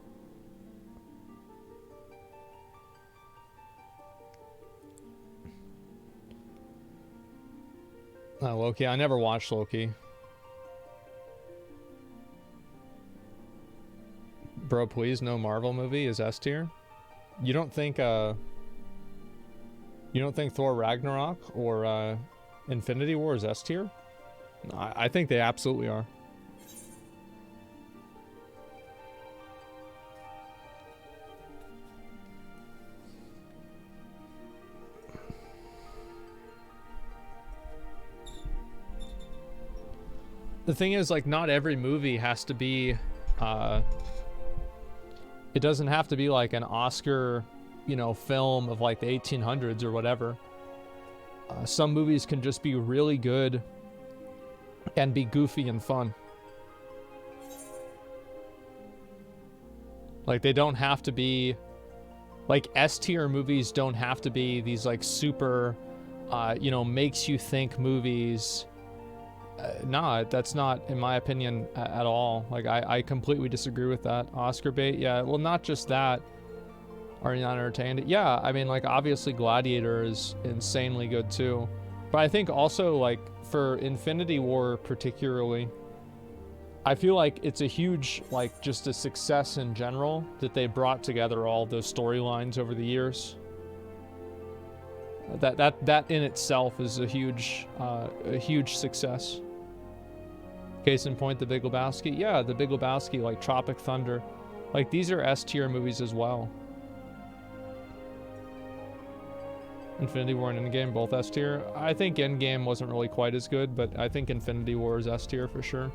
Loki. I never watched Loki. Bro, please, no Marvel movie is S tier. You don't think Thor Ragnarok or Infinity War is S tier? I think they absolutely are. The thing is, like, not every movie has to be, it doesn't have to be like an Oscar, you know, film of like the 1800s or whatever. Some movies can just be really good and be goofy and fun. Like, they don't have to be, like, S-tier movies don't have to be these, like, super, you know, makes you think movies. Nah, that's not, in my opinion, at all. Like, I completely disagree with that. Oscar bait, yeah, well, not just that. Are you not entertained? Yeah, I mean, like, obviously Gladiator is insanely good, too. But I think also, like, for Infinity War particularly, I feel like it's a huge, like, just a success in general that they brought together all those storylines over the years. That in itself is a huge success. Case in point, The Big Lebowski. Yeah, The Big Lebowski, like Tropic Thunder. Like, these are S-tier movies as well. Infinity War and Endgame, both S-tier. I think Endgame wasn't really quite as good, but I think Infinity War is S-tier for sure.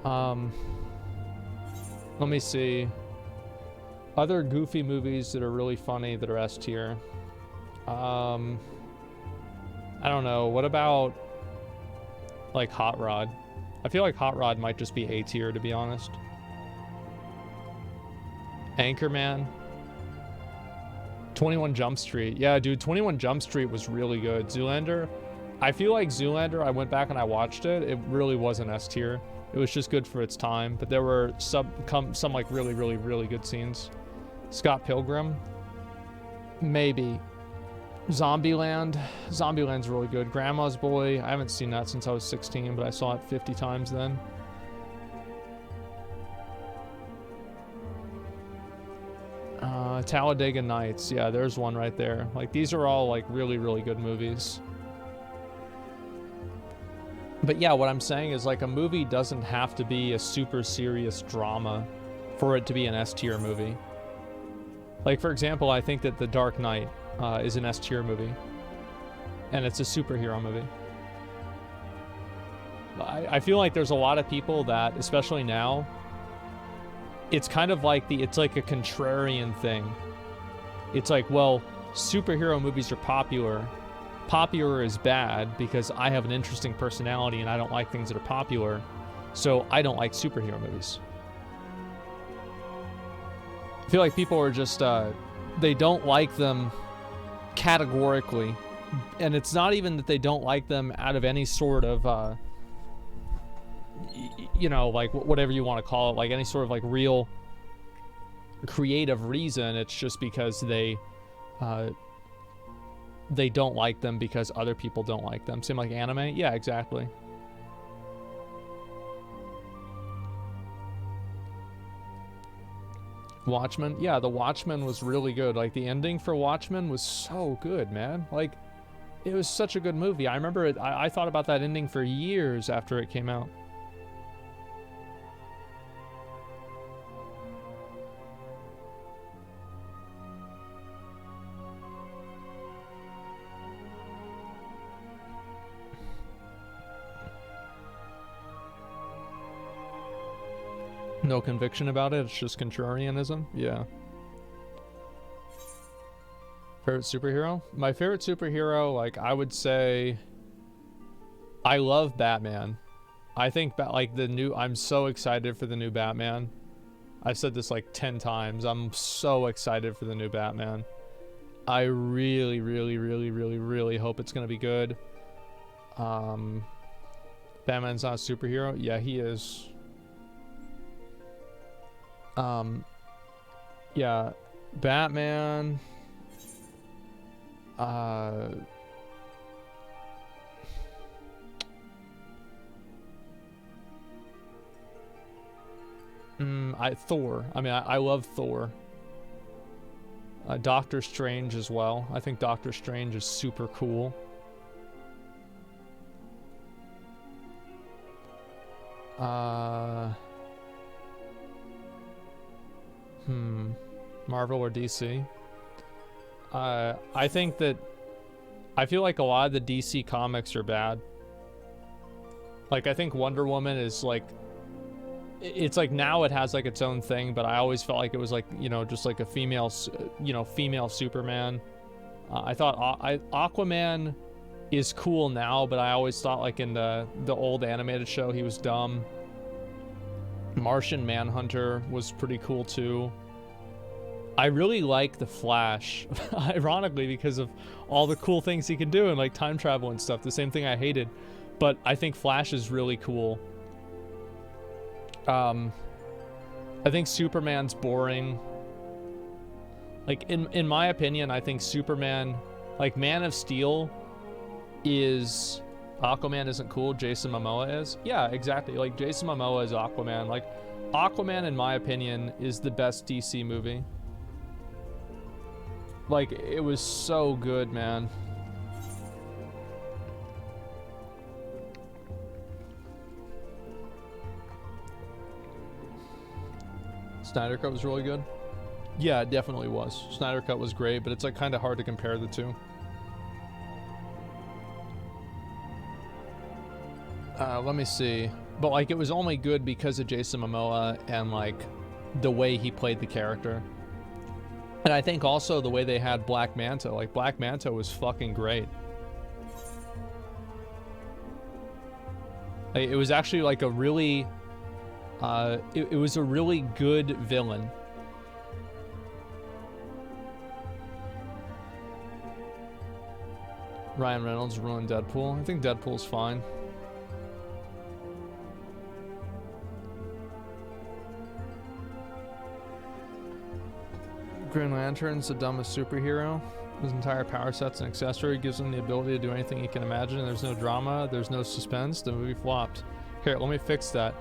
Let me see. Other goofy movies that are really funny that are S-tier. I don't know. What about, like, Hot Rod? I feel like Hot Rod might just be A-tier, to be honest. Anchorman. 21 Jump Street. Yeah, dude, 21 Jump Street was really good. Zoolander. I feel like Zoolander, I went back and I watched it. It really wasn't S-tier. It was just good for its time. But there were some like, really, really, really good scenes. Scott Pilgrim. Maybe. Zombieland. Zombieland's really good. Grandma's Boy. I haven't seen that since I was 16, but I saw it 50 times then. Talladega Nights. Yeah, there's one right there. Like, these are all, like, really, really good movies. But yeah, what I'm saying is, like, a movie doesn't have to be a super serious drama for it to be an S-tier movie. Like, for example, I think that The Dark Knight is an S-tier movie. And it's a superhero movie. I feel like there's a lot of people that, especially now, it's kind of like it's like a contrarian thing. It's like, well, superhero movies are popular. Popular is bad because I have an interesting personality and I don't like things that are popular. So I don't like superhero movies. I feel like people are just, they don't like them categorically. And it's not even that they don't like them out of any sort of, you know, like, whatever you want to call it, like any sort of, like, real creative reason. It's just because they don't like them because other people don't like them. Same like anime? Yeah, exactly. Watchmen? Yeah, the Watchmen was really good. Like, the ending for Watchmen was so good, man. Like, it was such a good movie. I remember it, I thought about that ending for years after it came out. No conviction about it, it's just contrarianism. Yeah. Favorite superhero? My favorite superhero, like, I would say, I love Batman. I think, like, I'm so excited for the new Batman. I've said this like 10 times. I'm so excited for the new Batman. I really, really, really, really, really hope it's gonna be good. Batman's not a superhero? Yeah, he is. Yeah, Batman. Thor. I mean, I love Thor. Doctor Strange as well. I think Doctor Strange is super cool. Marvel or DC? I think that I feel like a lot of the DC comics are bad. Like, I think Wonder Woman is like, it's like now it has like its own thing, but I always felt like it was like, you know, just like a female, you know, female Superman. I thought Aquaman is cool now, but I always thought like in the old animated show he was dumb. Martian Manhunter was pretty cool too. I really like the Flash, ironically, because of all the cool things he can do and like time travel and stuff. The same thing I hated, but I think Flash is really cool. I think Superman's boring. Like in my opinion, I think Superman, like Man of Steel, is Aquaman isn't cool. Jason Momoa is. Yeah, exactly. Like Jason Momoa is Aquaman. Like Aquaman, in my opinion, is the best DC movie. Like it was so good, man. Snyder Cut was really good. Yeah, it definitely was. Snyder Cut was great, but it's like kind of hard to compare the two. Let me see. But like it was only good because of Jason Momoa and like the way he played the character. And I think also the way they had Black Manta. Like Black Manta was fucking great. Like, it was actually like a really it was a really good villain. Ryan Reynolds ruined Deadpool. I think Deadpool's fine. Green Lantern's the dumbest superhero. His entire power set's an accessory, gives him the ability to do anything he can imagine. There's no drama, there's no suspense. The movie flopped. Here, let me fix that.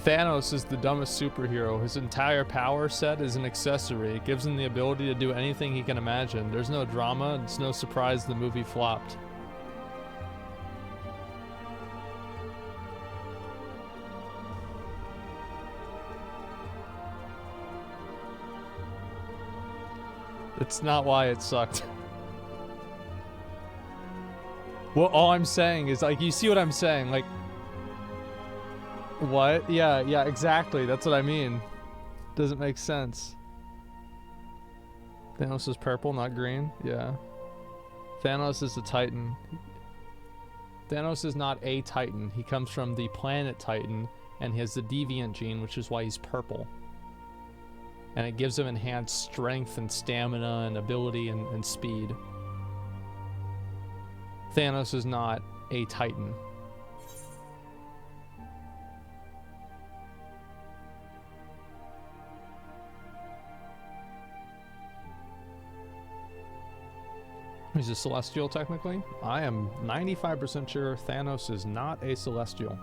Thanos is the dumbest superhero. His entire power set is an accessory. It gives him the ability to do anything he can imagine. There's no drama, it's no surprise the movie flopped. It's not why it sucked. Well, all I'm saying is, like, you see what I'm saying? Like, what? Yeah, exactly. That's what I mean. Doesn't make sense. Thanos is purple, not green. Yeah. Thanos is a Titan. Thanos is not a Titan. He comes from the planet Titan, and he has the deviant gene, which is why he's purple. And it gives him enhanced strength and stamina and ability and speed. Thanos is not a Titan. He's a Celestial, technically. I am 95% sure Thanos is not a Celestial.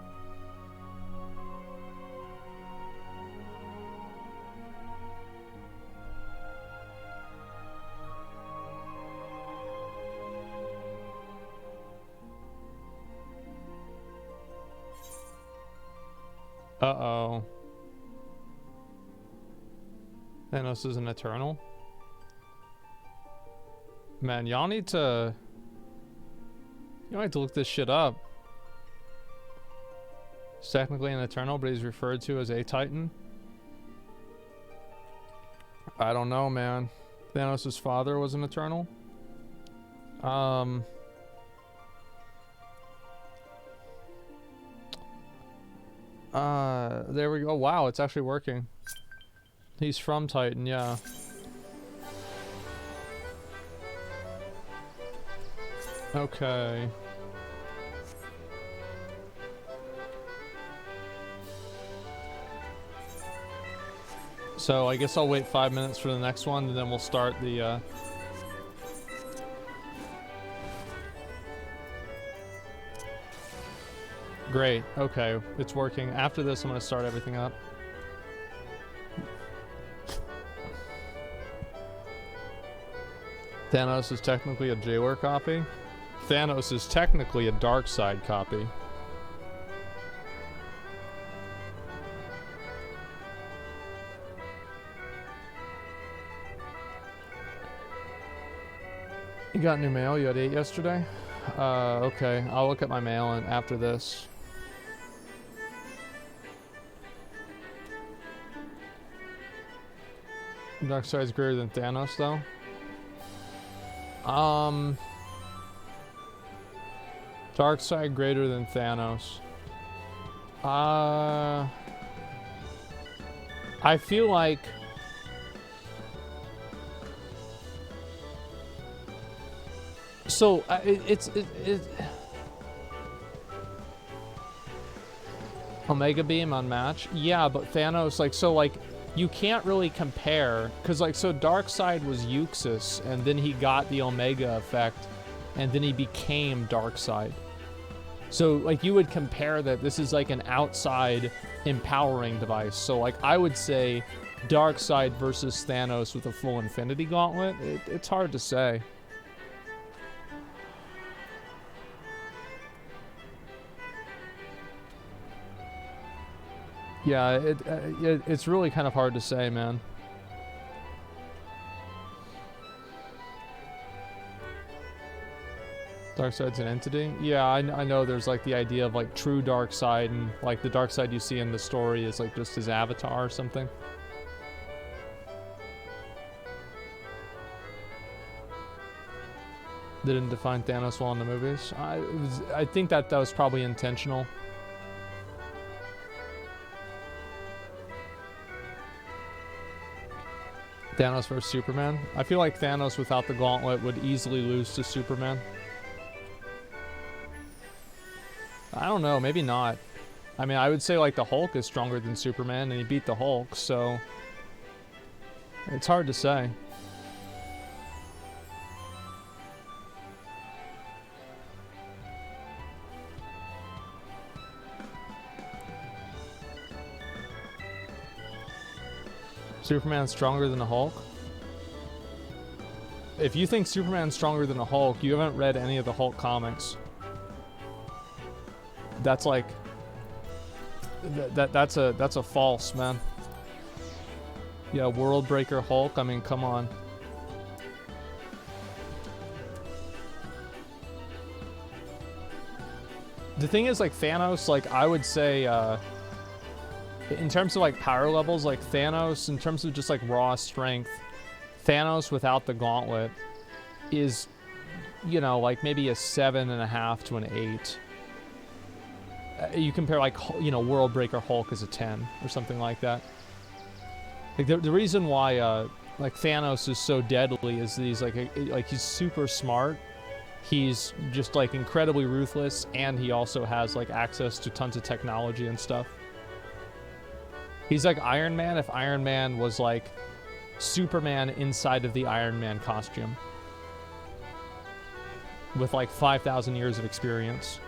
Uh-oh. Thanos is an Eternal? Man, y'all need to... You need to look this shit up. He's technically an Eternal, but he's referred to as a Titan. I don't know, man. Thanos' father was an Eternal? There we go. Wow, it's actually working. He's from Titan, yeah. Okay. So I guess I'll wait 5 minutes for the next one, and then we'll start the, Great. Okay, it's working. After this, I'm gonna start everything up. Thanos is technically a Jailor copy. Thanos is technically a Darkseid copy. You got new mail? You had 8 yesterday? Okay. I'll look at my mail and after this. Darkseid's greater than Thanos, though. Darkseid greater than Thanos. I feel like so it's Omega Beam unmatched. Yeah, but Thanos, like, so like you can't really compare because like so Darkseid was Euxis and then he got the Omega effect and then he became Darkseid. So like you would compare that this is like an outside empowering device. So like I would say Darkseid versus Thanos with a full Infinity Gauntlet. It's hard to say. Yeah, it's really kind of hard to say, man. Darkseid's an entity? Yeah, I know there's like the idea of like true Darkseid and like the Darkseid you see in the story is like just his avatar or something. They didn't define Thanos well in the movies. I think that was probably intentional. Thanos versus Superman. I feel like Thanos without the gauntlet would easily lose to Superman. I don't know, maybe not. I mean, I would say like the Hulk is stronger than Superman and he beat the Hulk, so it's hard to say. Superman's stronger than the Hulk? If you think Superman's stronger than the Hulk, you haven't read any of the Hulk comics. That's like that's a false, man. Yeah, World Breaker Hulk, I mean, come on. The thing is, like, Thanos, like, I would say, in terms of like power levels, like Thanos, in terms of just like raw strength, Thanos without the gauntlet is, you know, like maybe a 7.5 to an 8. You compare like, you know, World Breaker Hulk is a 10 or something like that. Like the reason why like Thanos is so deadly is that he's like he's super smart. He's just like incredibly ruthless, and he also has like access to tons of technology and stuff. He's like Iron Man if Iron Man was like Superman inside of the Iron Man costume. With like 5,000 years of experience.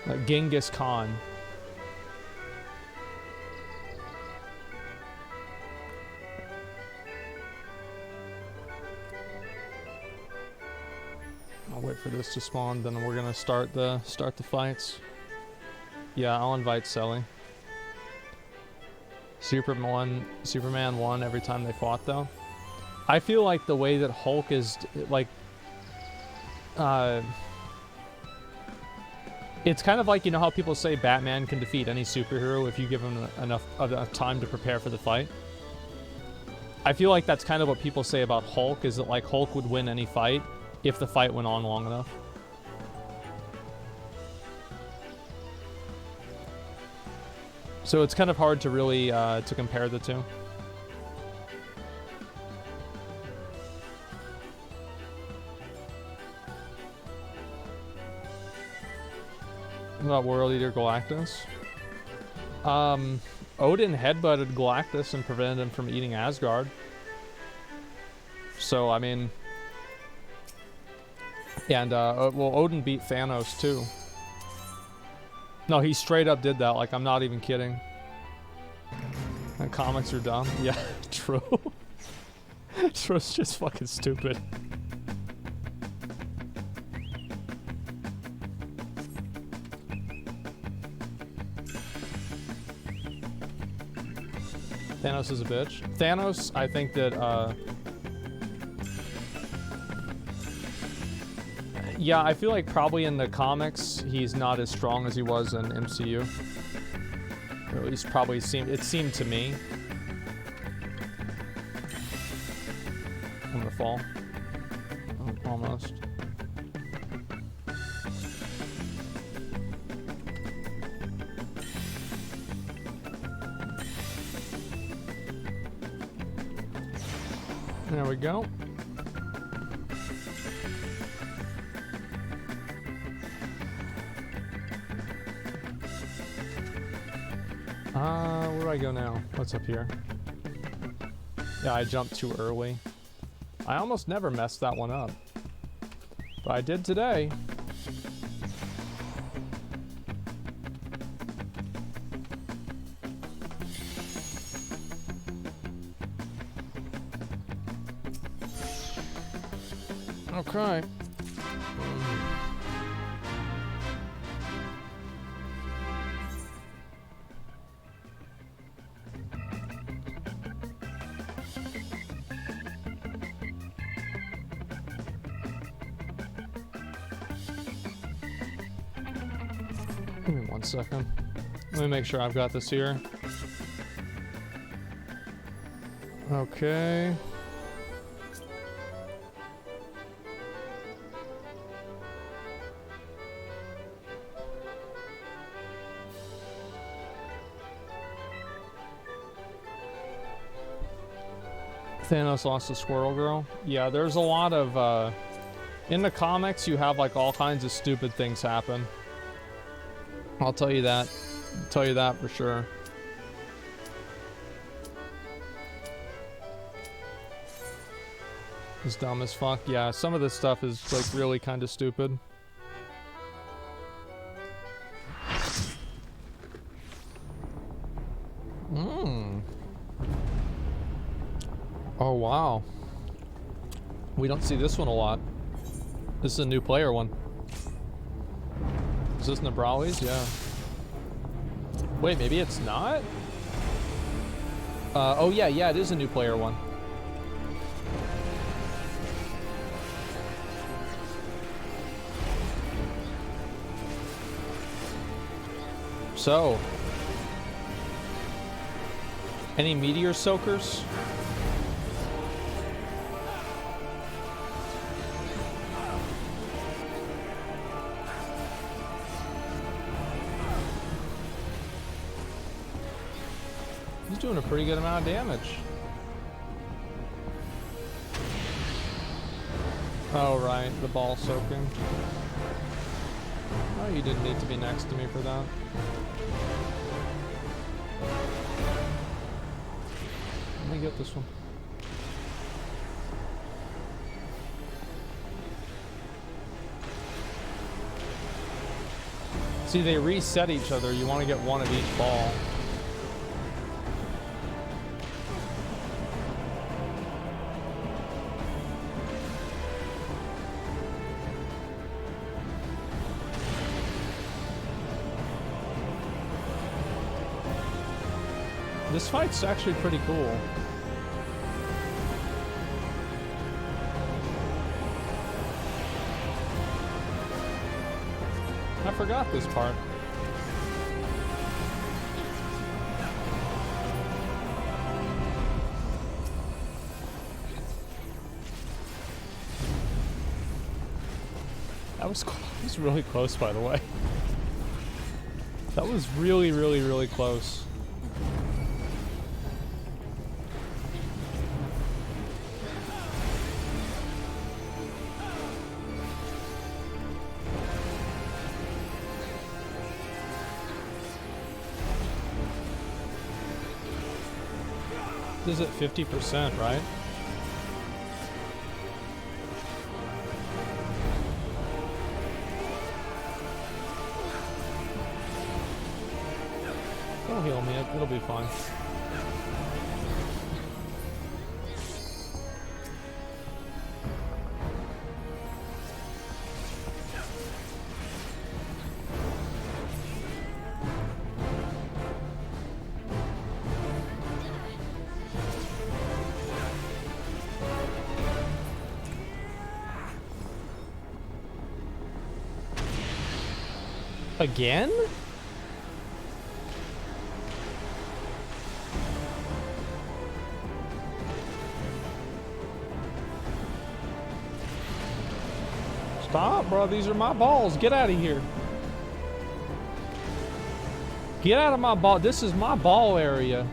Like Genghis Khan. I'll wait for this to spawn, then we're gonna start the fights. Yeah, I'll invite Selly. Superman won every time they fought, though. I feel like the way that Hulk is, like, it's kind of like, you know how people say Batman can defeat any superhero if you give him enough time to prepare for the fight? I feel like that's kind of what people say about Hulk, is that, like, Hulk would win any fight if the fight went on long enough. So it's kind of hard to really to compare the two. What about World Eater Galactus? Odin headbutted Galactus and prevented him from eating Asgard. So, I mean... And, well, Odin beat Thanos, too. No, he straight up did that. Like, I'm not even kidding. And comics are dumb. Yeah, true. True's just fucking stupid. Thanos is a bitch. Thanos, I think that, yeah, I feel like probably in the comics, he's not as strong as he was in MCU. Or at least probably it seemed to me. I'm gonna fall. almost. There we go. Where do I go now? What's up here? Yeah, I jumped too early. I almost never messed that one up. But I did today. Okay. Give me 1 second. Let me make sure I've got this here. Okay. Thanos lost to Squirrel Girl. Yeah, there's a lot of, in the comics, you have, like, all kinds of stupid things happen. I'll tell you that. I'll tell you that for sure. It's dumb as fuck. Yeah, some of this stuff is, like, really kind of stupid. Oh, wow. We don't see this one a lot. This is a new player one. Is this Nabrali's? Yeah. Wait, maybe it's not? Oh yeah, it is a new player one. So, any meteor soakers? He's doing a pretty good amount of damage. Oh, right, the ball soaking. Oh, you didn't need to be next to me for that. Let me get this one. See, they reset each other. You want to get one of each ball. This fight's actually pretty cool. I forgot this part. That was really close, by the way. That was really, really, really close. This is at 50%, right? Don't heal me, it'll be fine. Again? Stop, bro. These are my balls. Get out of here. Get out of my ball. This is my ball area.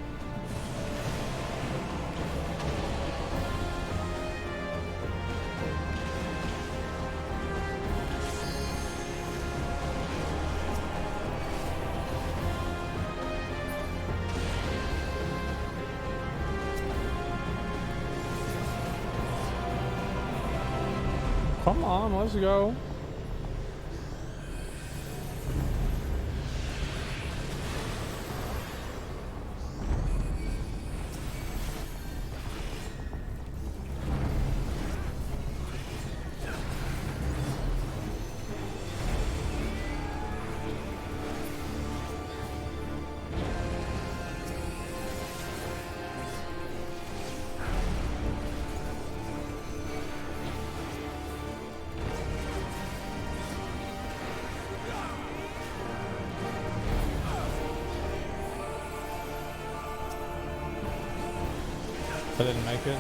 Come on, let's go. I didn't make it.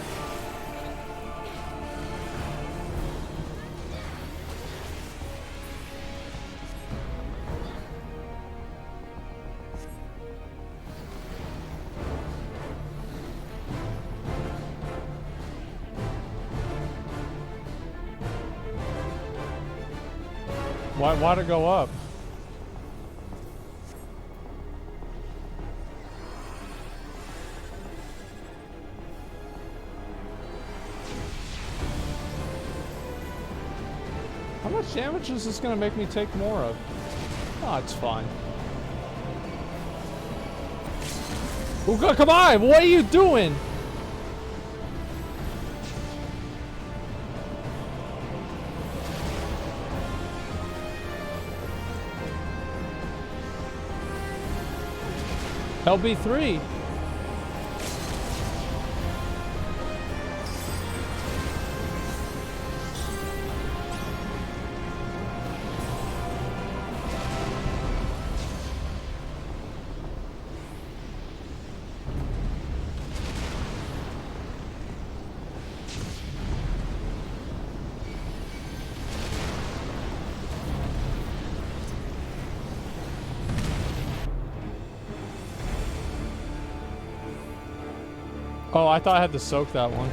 Why'd it go up? How much damage is this gonna make me take more of? Oh, it's fine. Oh, come on! What are you doing? LB3. Oh, I thought I had to soak that one.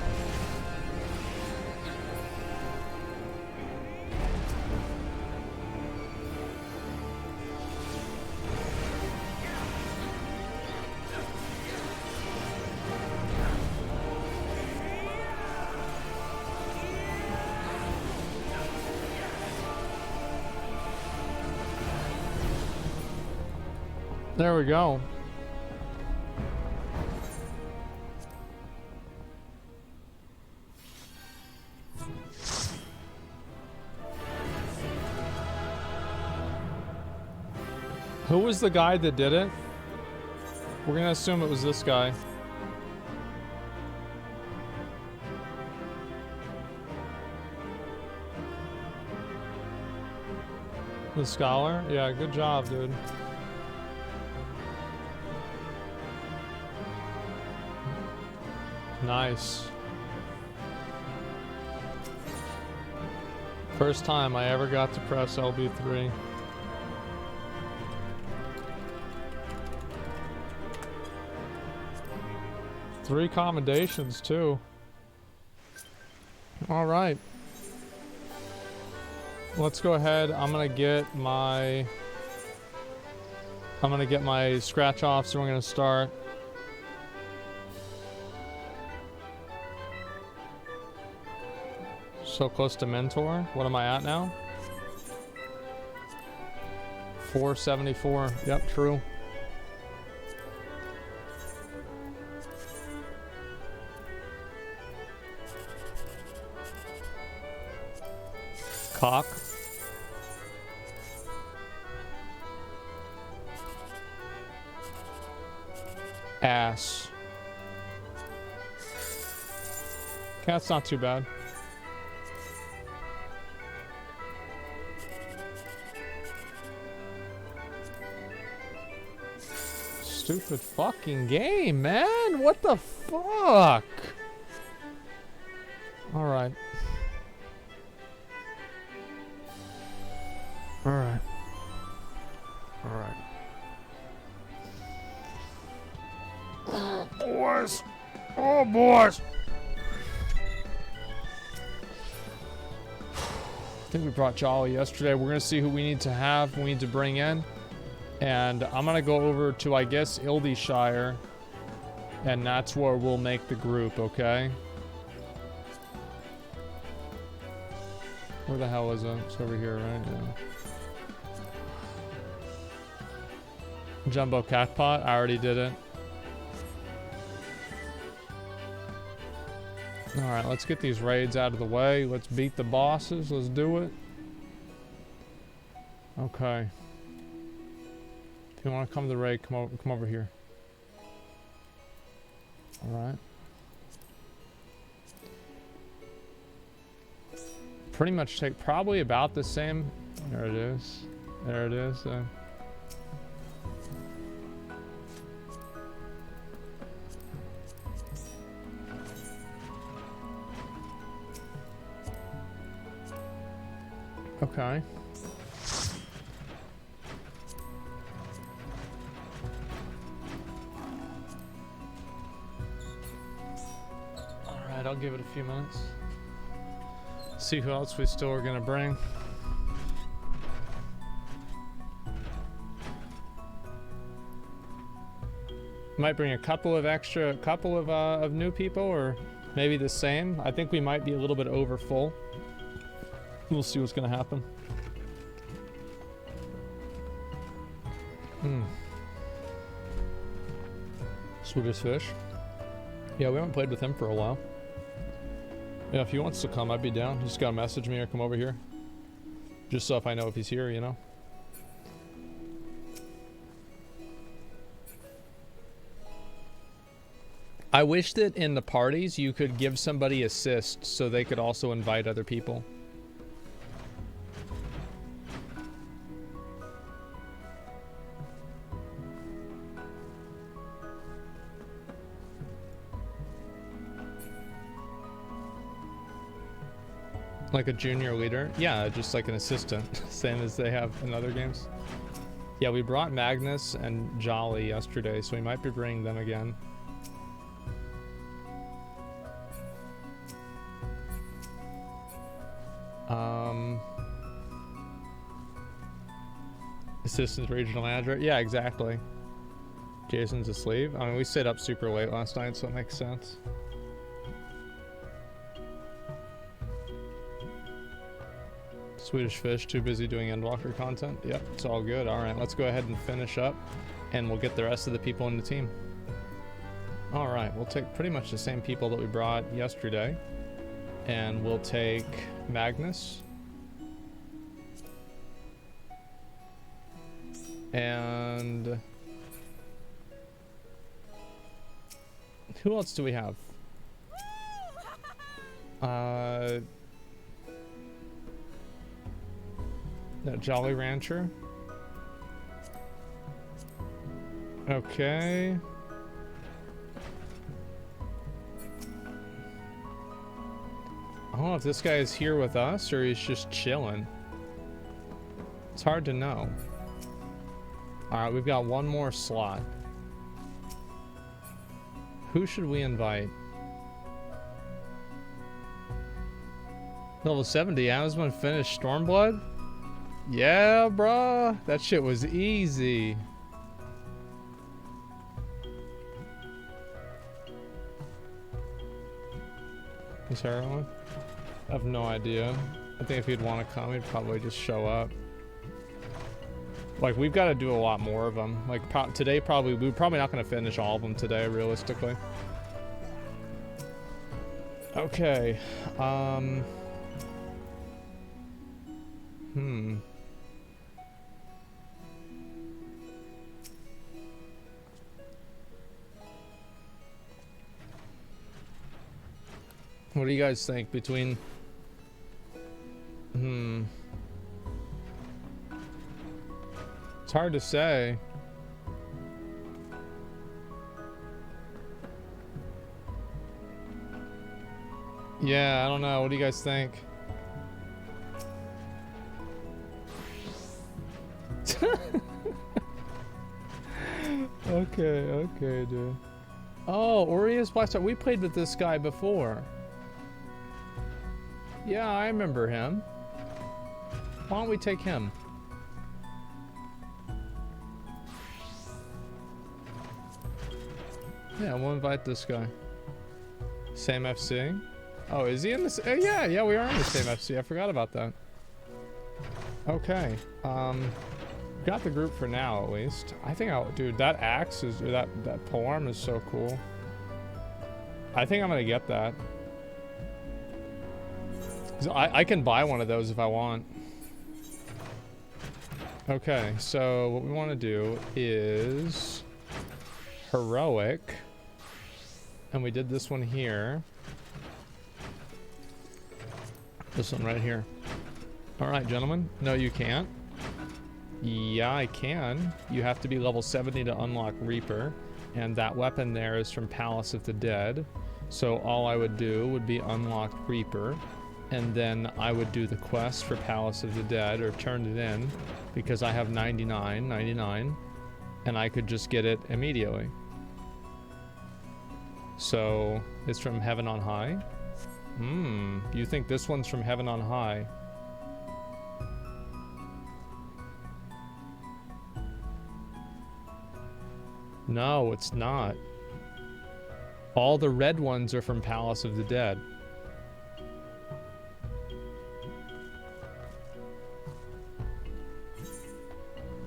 There we go. Who was the guy that did it? We're gonna assume it was this guy. The scholar? Yeah, good job, dude. Nice. First time I ever got to press LB3. Three commendations too. All right. Let's go ahead. I'm gonna get my scratch off, so we're gonna start. So close to mentor. What am I at now? 474. Yep, true. Cock. Ass. Okay, that's not too bad. Stupid fucking game, man. What the fuck? All right. Alright. Alright. Oh, boys! Oh, boys! I think we brought Jolly yesterday. We're gonna see who we need to bring in. And I'm gonna go over to, I guess, Ildyshire. And that's where we'll make the group, okay? Where the hell is it? It's over here, right? Yeah. Jumbo Catpot, I already did it. Alright, let's get these raids out of the way. Let's beat the bosses. Let's do it. Okay. If you want to come to the raid, come over here. Alright. Pretty much take probably about the same. There it is. There it is. Okay. Alright, I'll give it a few minutes. See who else we still are gonna bring. Might bring a couple of new people, or maybe the same. I think we might be a little bit over full. We'll see what's gonna happen. Swedish Fish. Yeah, we haven't played with him for a while. Yeah, if he wants to come, I'd be down. Just gotta message me or come over here. Just so if I know if he's here, you know? I wish that in the parties you could give somebody assists so they could also invite other people. Like a junior leader? Yeah, just like an assistant. Same as they have in other games. Yeah, we brought Magnus and Jolly yesterday, so we might be bringing them again. Assistant regional manager? Yeah, exactly. Jason's asleep. I mean, we stayed up super late last night, so it makes sense. Swedish Fish, too busy doing Endwalker content. Yep, it's all good. Alright, let's go ahead and finish up, and we'll get the rest of the people in the team. Alright, we'll take pretty much the same people that we brought yesterday. And we'll take Magnus. And who else do we have? That Jolly Rancher. Okay. I don't know if this guy is here with us or he's just chilling. It's hard to know. Alright, we've got one more slot. Who should we invite? Level 70, Amazon finished Stormblood? Yeah, bruh. That shit was easy. Is Heroin? I have no idea. I think if he'd want to come, he'd probably just show up. Like, we've got to do a lot more of them. Like, today we're probably not going to finish all of them today, realistically. Okay. What do you guys think between... It's hard to say. Yeah, I don't know. What do you guys think? Okay, dude. Oh, Orius Blackstar. We played with this guy before. Yeah, I remember him. Why don't we take him? Yeah, we'll invite this guy. Same FC? Oh, is he in this? Yeah, we are in the same FC. I forgot about that. Okay. Got the group for now, at least. I think dude, that axe is, or that polearm is so cool. I think I'm gonna get that. I can buy one of those if I want. Okay, so what we want to do is heroic, and we did this one here. This one right here. All right, gentlemen. No, you can't. Yeah, I can. You have to be level 70 to unlock Reaper, and that weapon there is from Palace of the Dead. So all I would do would be unlock Reaper, and then I would do the quest for Palace of the Dead, or turn it in, because I have 99, and I could just get it immediately. So it's from Heaven on High. You think this one's from Heaven on High? No, it's not. All the red ones are from Palace of the Dead.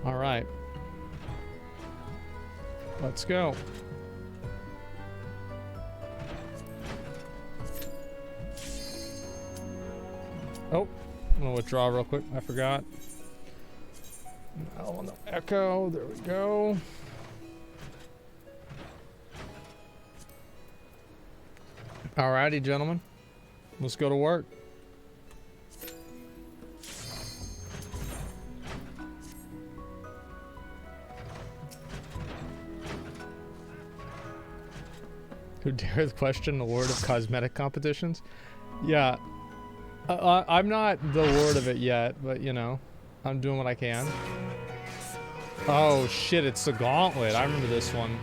All right. Let's go. Oh, I'm gonna withdraw real quick. I forgot. Now on the echo. There we go. Alrighty, gentlemen. Let's go to work. Who dares question the lord of cosmetic competitions? Yeah. I'm not the lord of it yet, but you know, I'm doing what I can. Oh shit, it's the gauntlet. I remember this one.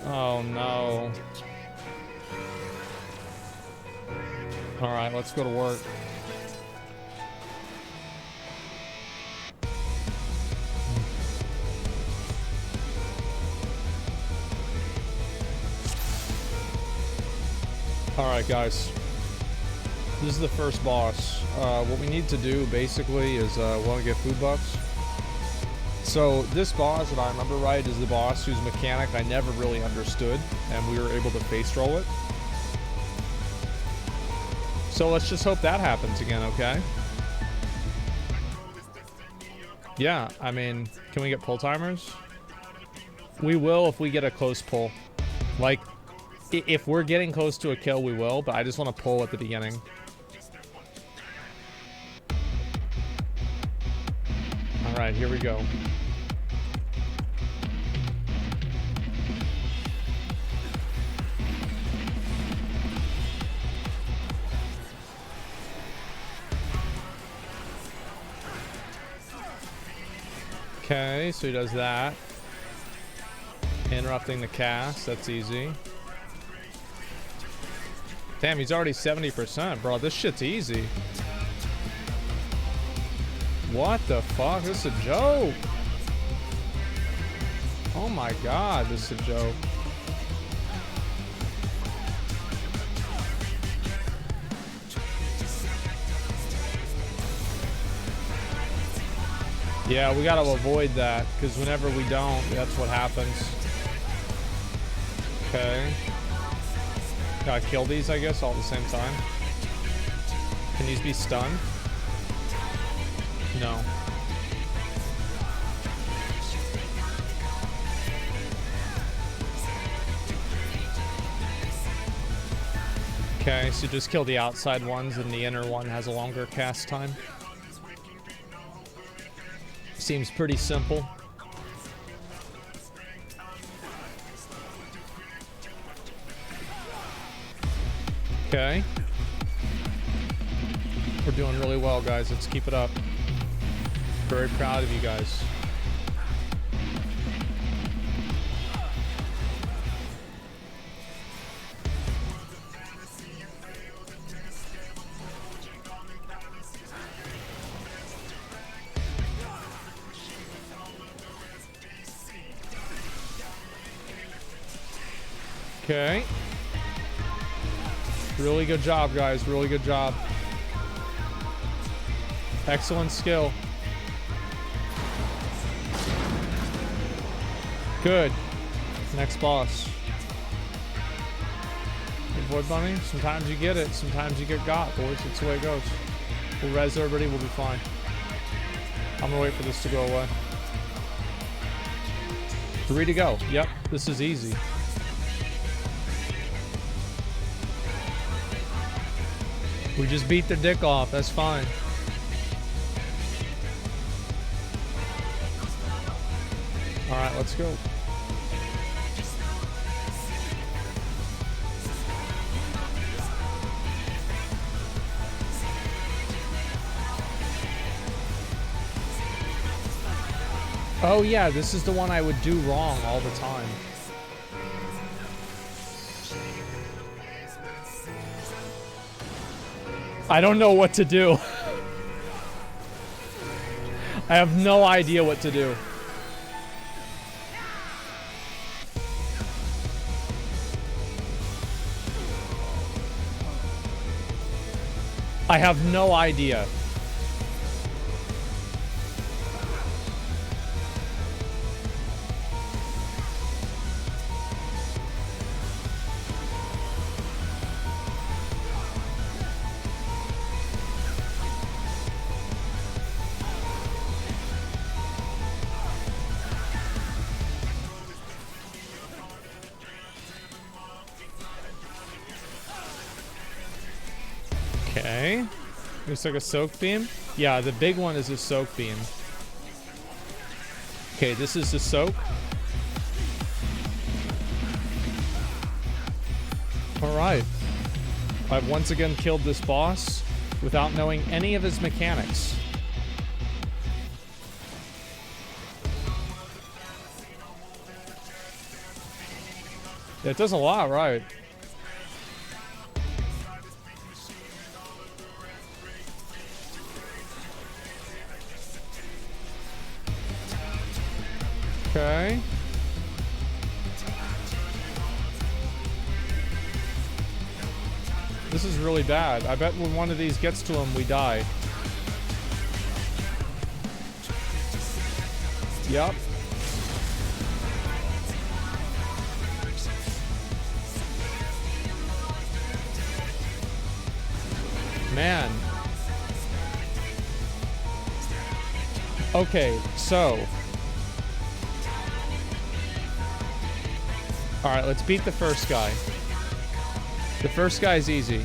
Oh no. Alright, let's go to work. Alright guys, this is the first boss. What we need to do basically is want to get food buffs. So this boss, if I remember right, is the boss whose mechanic I never really understood, and we were able to face roll it. So let's just hope that happens again, okay? Yeah, I mean, can we get pull timers? We will if we get a close pull. Like, if we're getting close to a kill, we will, but I just want to pull at the beginning. Alright, here we go. Okay, so he does that. Interrupting the cast, that's easy. Damn, he's already 70%, bro. This shit's easy. What the fuck? This is a joke. Oh my god, this is a joke. Yeah, we gotta avoid that, because whenever we don't, that's what happens. Okay. Gotta kill these, I guess, all at the same time. Can these be stunned? No. Okay, so just kill the outside ones, and the inner one has a longer cast time. Seems pretty simple. Okay. We're doing really well, guys. Let's keep it up. Very proud of you guys. Okay. Really good job, guys. Really good job. Excellent skill. Good. Next boss. Good void bunny. Sometimes you get it. Sometimes you get got, boys. That's the way it goes. We'll res everybody. We'll be fine. I'm gonna wait for this to go away. 3 to go. Yep. This is easy. We just beat their dick off. That's fine. All right, let's go. Oh yeah, this is the one I would do wrong all the time. I don't know what to do. I have no idea what to do. I have no idea. Okay. Looks like a soak beam. Yeah, the big one is a soak beam. Okay, this is the soak. Alright. I've once again killed this boss without knowing any of his mechanics. It does a lot, right? Okay. This is really bad. I bet when one of these gets to him, we die. Yup. Man. Okay, so. Alright, let's beat the first guy. The first guy's easy.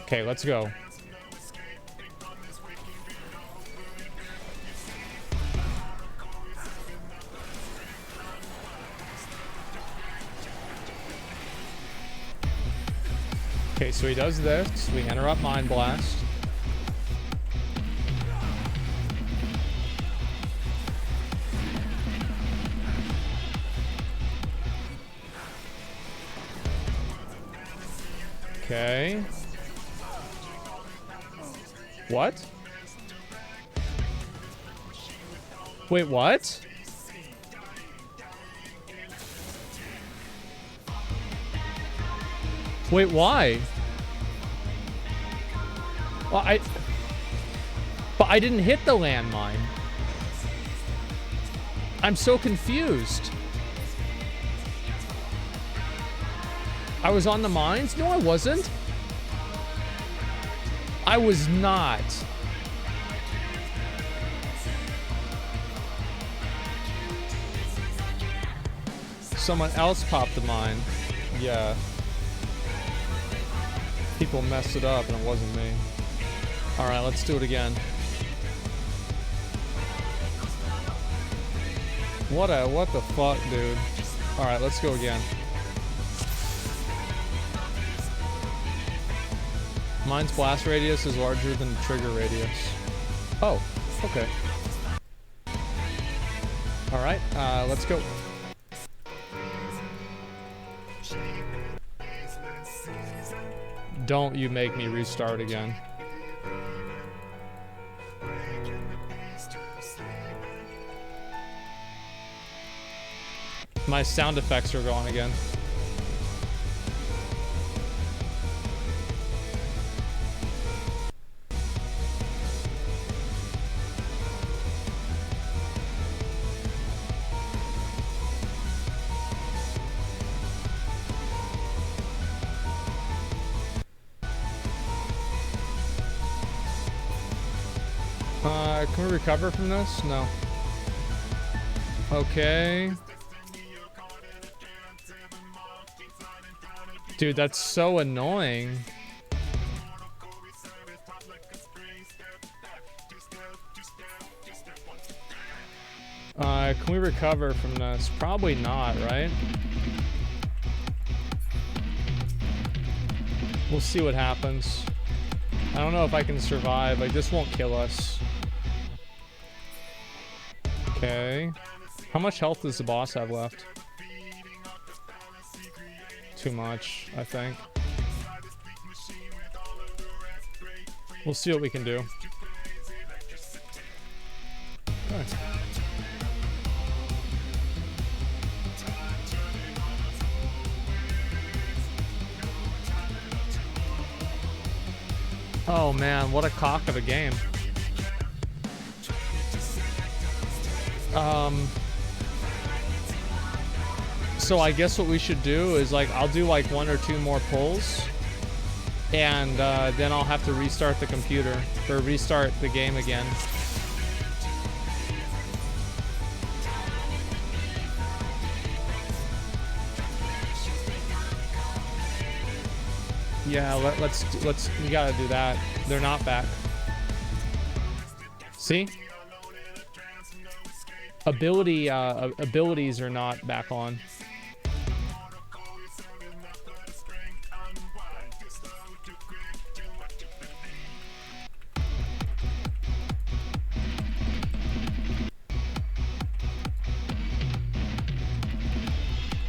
Okay, let's go. Okay, so he does this. We interrupt Mind Blast. Okay. What? Wait, what? Wait, why? Well, but I didn't hit the landmine. I'm so confused. I was on the mines? No, I wasn't. I was not. Someone else popped the mine. Yeah. People messed it up and it wasn't me. Alright, let's do it again. What the fuck, dude? Alright, let's go again. Mine's blast radius is larger than the trigger radius. Oh, okay. Alright, let's go. Don't you make me restart again. My sound effects are going again. Can we recover from this? No. Okay. Dude, that's so annoying. Can we recover from this? Probably not, right? We'll see what happens. I don't know if I can survive. Like, this won't kill us. Okay. How much health does the boss have left? Too much, I think. We'll see what we can do. Okay. Oh man, what a cock of a game. So I guess what we should do is, like, I'll do like 1 or 2 more pulls, and then I'll have to restart the computer, or restart the game again. Yeah, let's we gotta do that. They're not back. See? Abilities are not back on.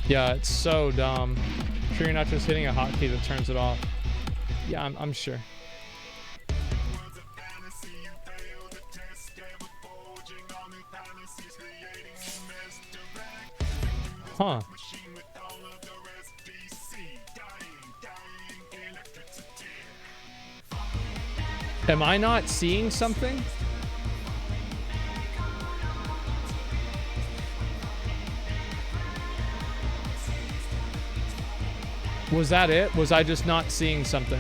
Yeah, it's so dumb. Sure you're not just hitting a hotkey that turns it off. Yeah, I'm sure. Huh. Am I not seeing something? Was that it? Was I just not seeing something?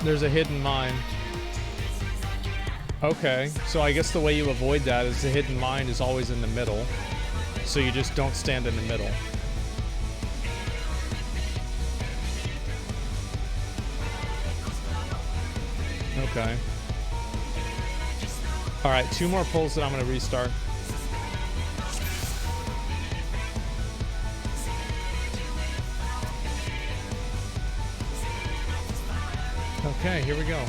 There's a hidden mine. Okay, so I guess the way you avoid that is the hidden mine is always in the middle. So you just don't stand in the middle. Okay. Alright, 2 more pulls that I'm going to restart. Okay, here we go.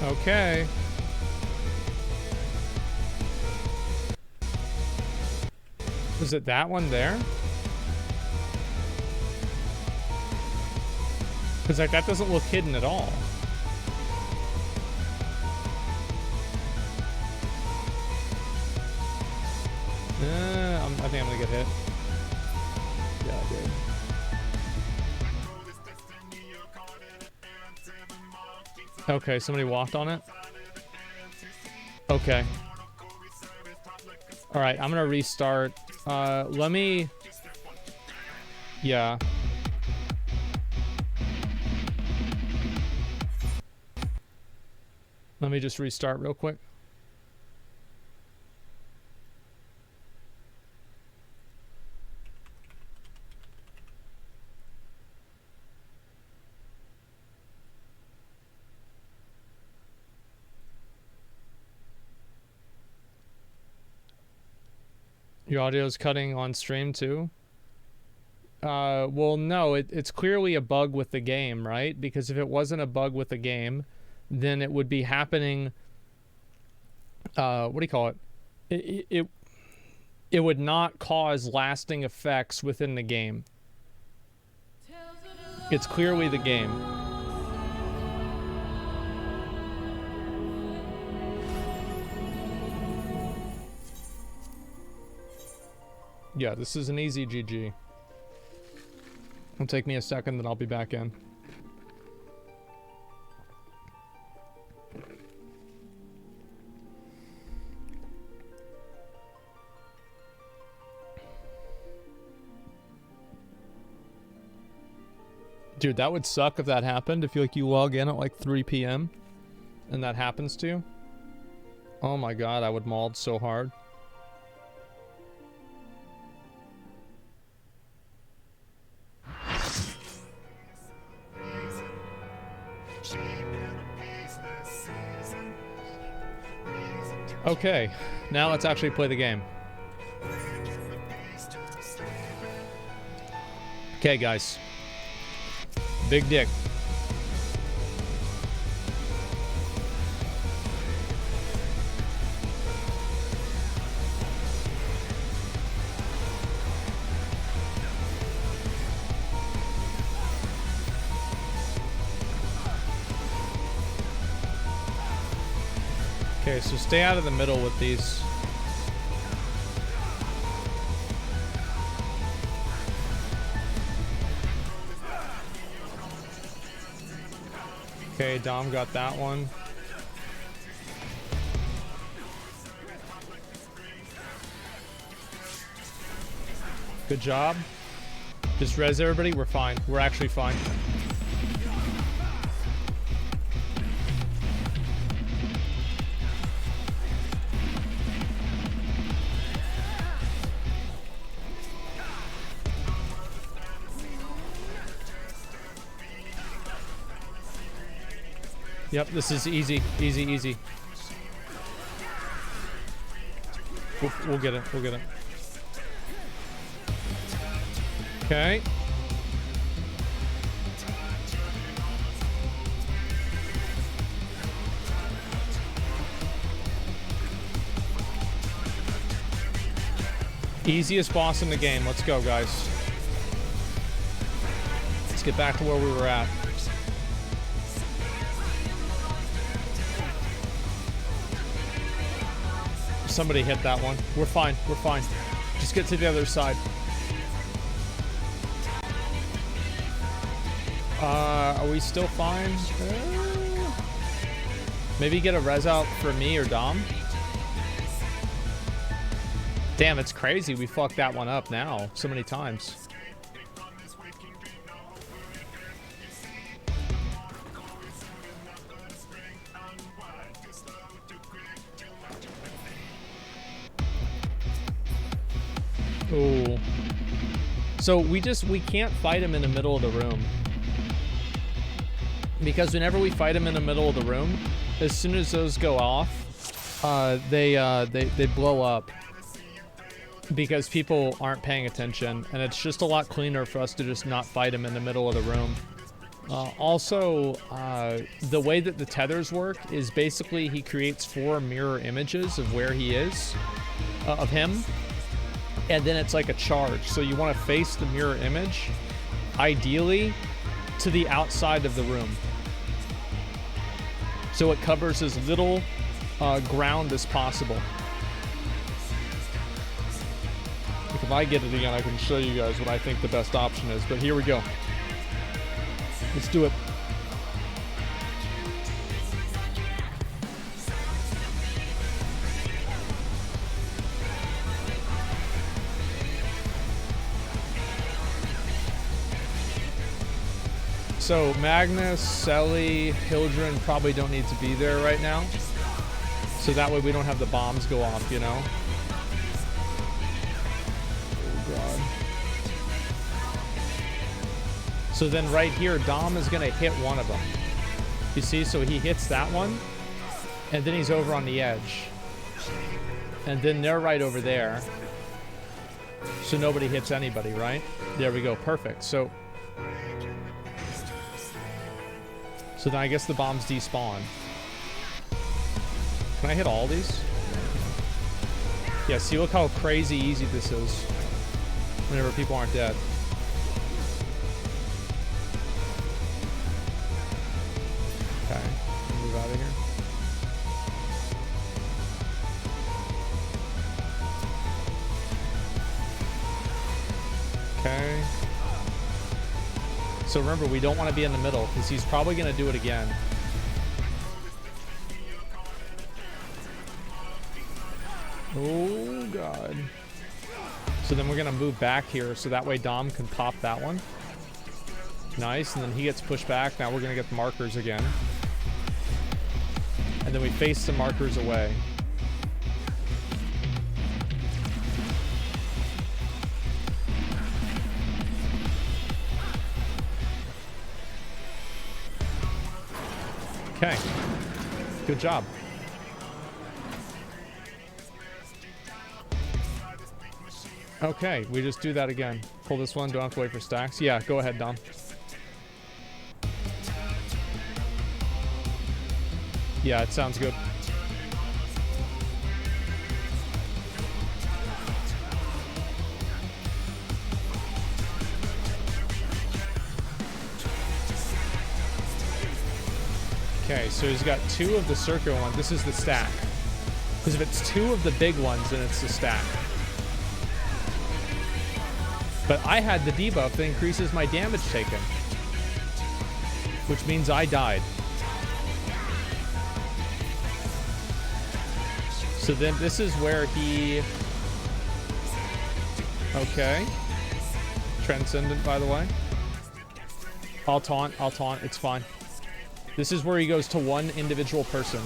Okay. Was it that one there? Because like that doesn't look hidden at all. I think I'm gonna get hit. Yeah, I did. Okay, somebody walked on it. Okay. All right, I'm gonna restart. Let me. Yeah. Let me just restart real quick. Your audio's cutting on stream too? Well, no, it's clearly a bug with the game, right? Because if it wasn't a bug with the game, then it would be happening. What do you call it? It would not cause lasting effects within the game. It's clearly the game. Yeah, this is an easy GG. It'll take me a second, then I'll be back in. Dude, that would suck if that happened. If you log in at like 3 p.m. and that happens to you. Oh my god, I would mauled so hard. Okay, now let's actually play the game. Okay, guys. Big dick. Okay, so stay out of the middle with these. Okay, Dom got that one. Good job. Just res everybody. We're fine. We're actually fine. Yep, this is easy, easy, easy. We'll get it, we'll get it. Okay. Easiest boss in the game. Let's go, guys. Let's get back to where we were at. Somebody hit that one. We're fine. We're fine. Just get to the other side. Are we still fine? Maybe get a res out for me or Dom? Damn, it's crazy. We fucked that one up now so many times. Ooh. So we can't fight him in the middle of the room. Because whenever we fight him in the middle of the room, as soon as those go off, they blow up. Because people aren't paying attention, and it's just a lot cleaner for us to just not fight him in the middle of the room. Also, the way that the tethers work is basically he creates 4 mirror images of where he is, of him. And then it's like a charge. So you want to face the mirror image, ideally, to the outside of the room. So it covers as little ground as possible. If I get it again, I can show you guys what I think the best option is. But here we go. Let's do it. So Magnus, Selly, Hildren probably don't need to be there right now. So that way we don't have the bombs go off, you know? Oh god. So then right here, Dom is gonna hit one of them. You see, so he hits that one, and then he's over on the edge. And then they're right over there. So nobody hits anybody, right? There we go. Perfect. So then I guess the bombs despawn. Can I hit all these? Yeah, see, look how crazy easy this is whenever people aren't dead. Okay, move out of here. Okay. So remember, we don't want to be in the middle because he's probably going to do it again. Oh, God. So then we're going to move back here so that way Dom can pop that one. Nice. And then he gets pushed back. Now we're going to get the markers again. And then we face the markers away. Okay. Good job. Okay, we just do that again. Pull this one, don't have to wait for stacks. Yeah, go ahead, Dom. Yeah, it sounds good. Okay, so he's got 2 of the circular ones. This is the stack. Because if it's 2 of the big ones, then it's the stack. But I had the debuff that increases my damage taken. Which means I died. So then this is where he... Okay. Transcendent, by the way. I'll taunt, it's fine. This is where he goes to one individual person.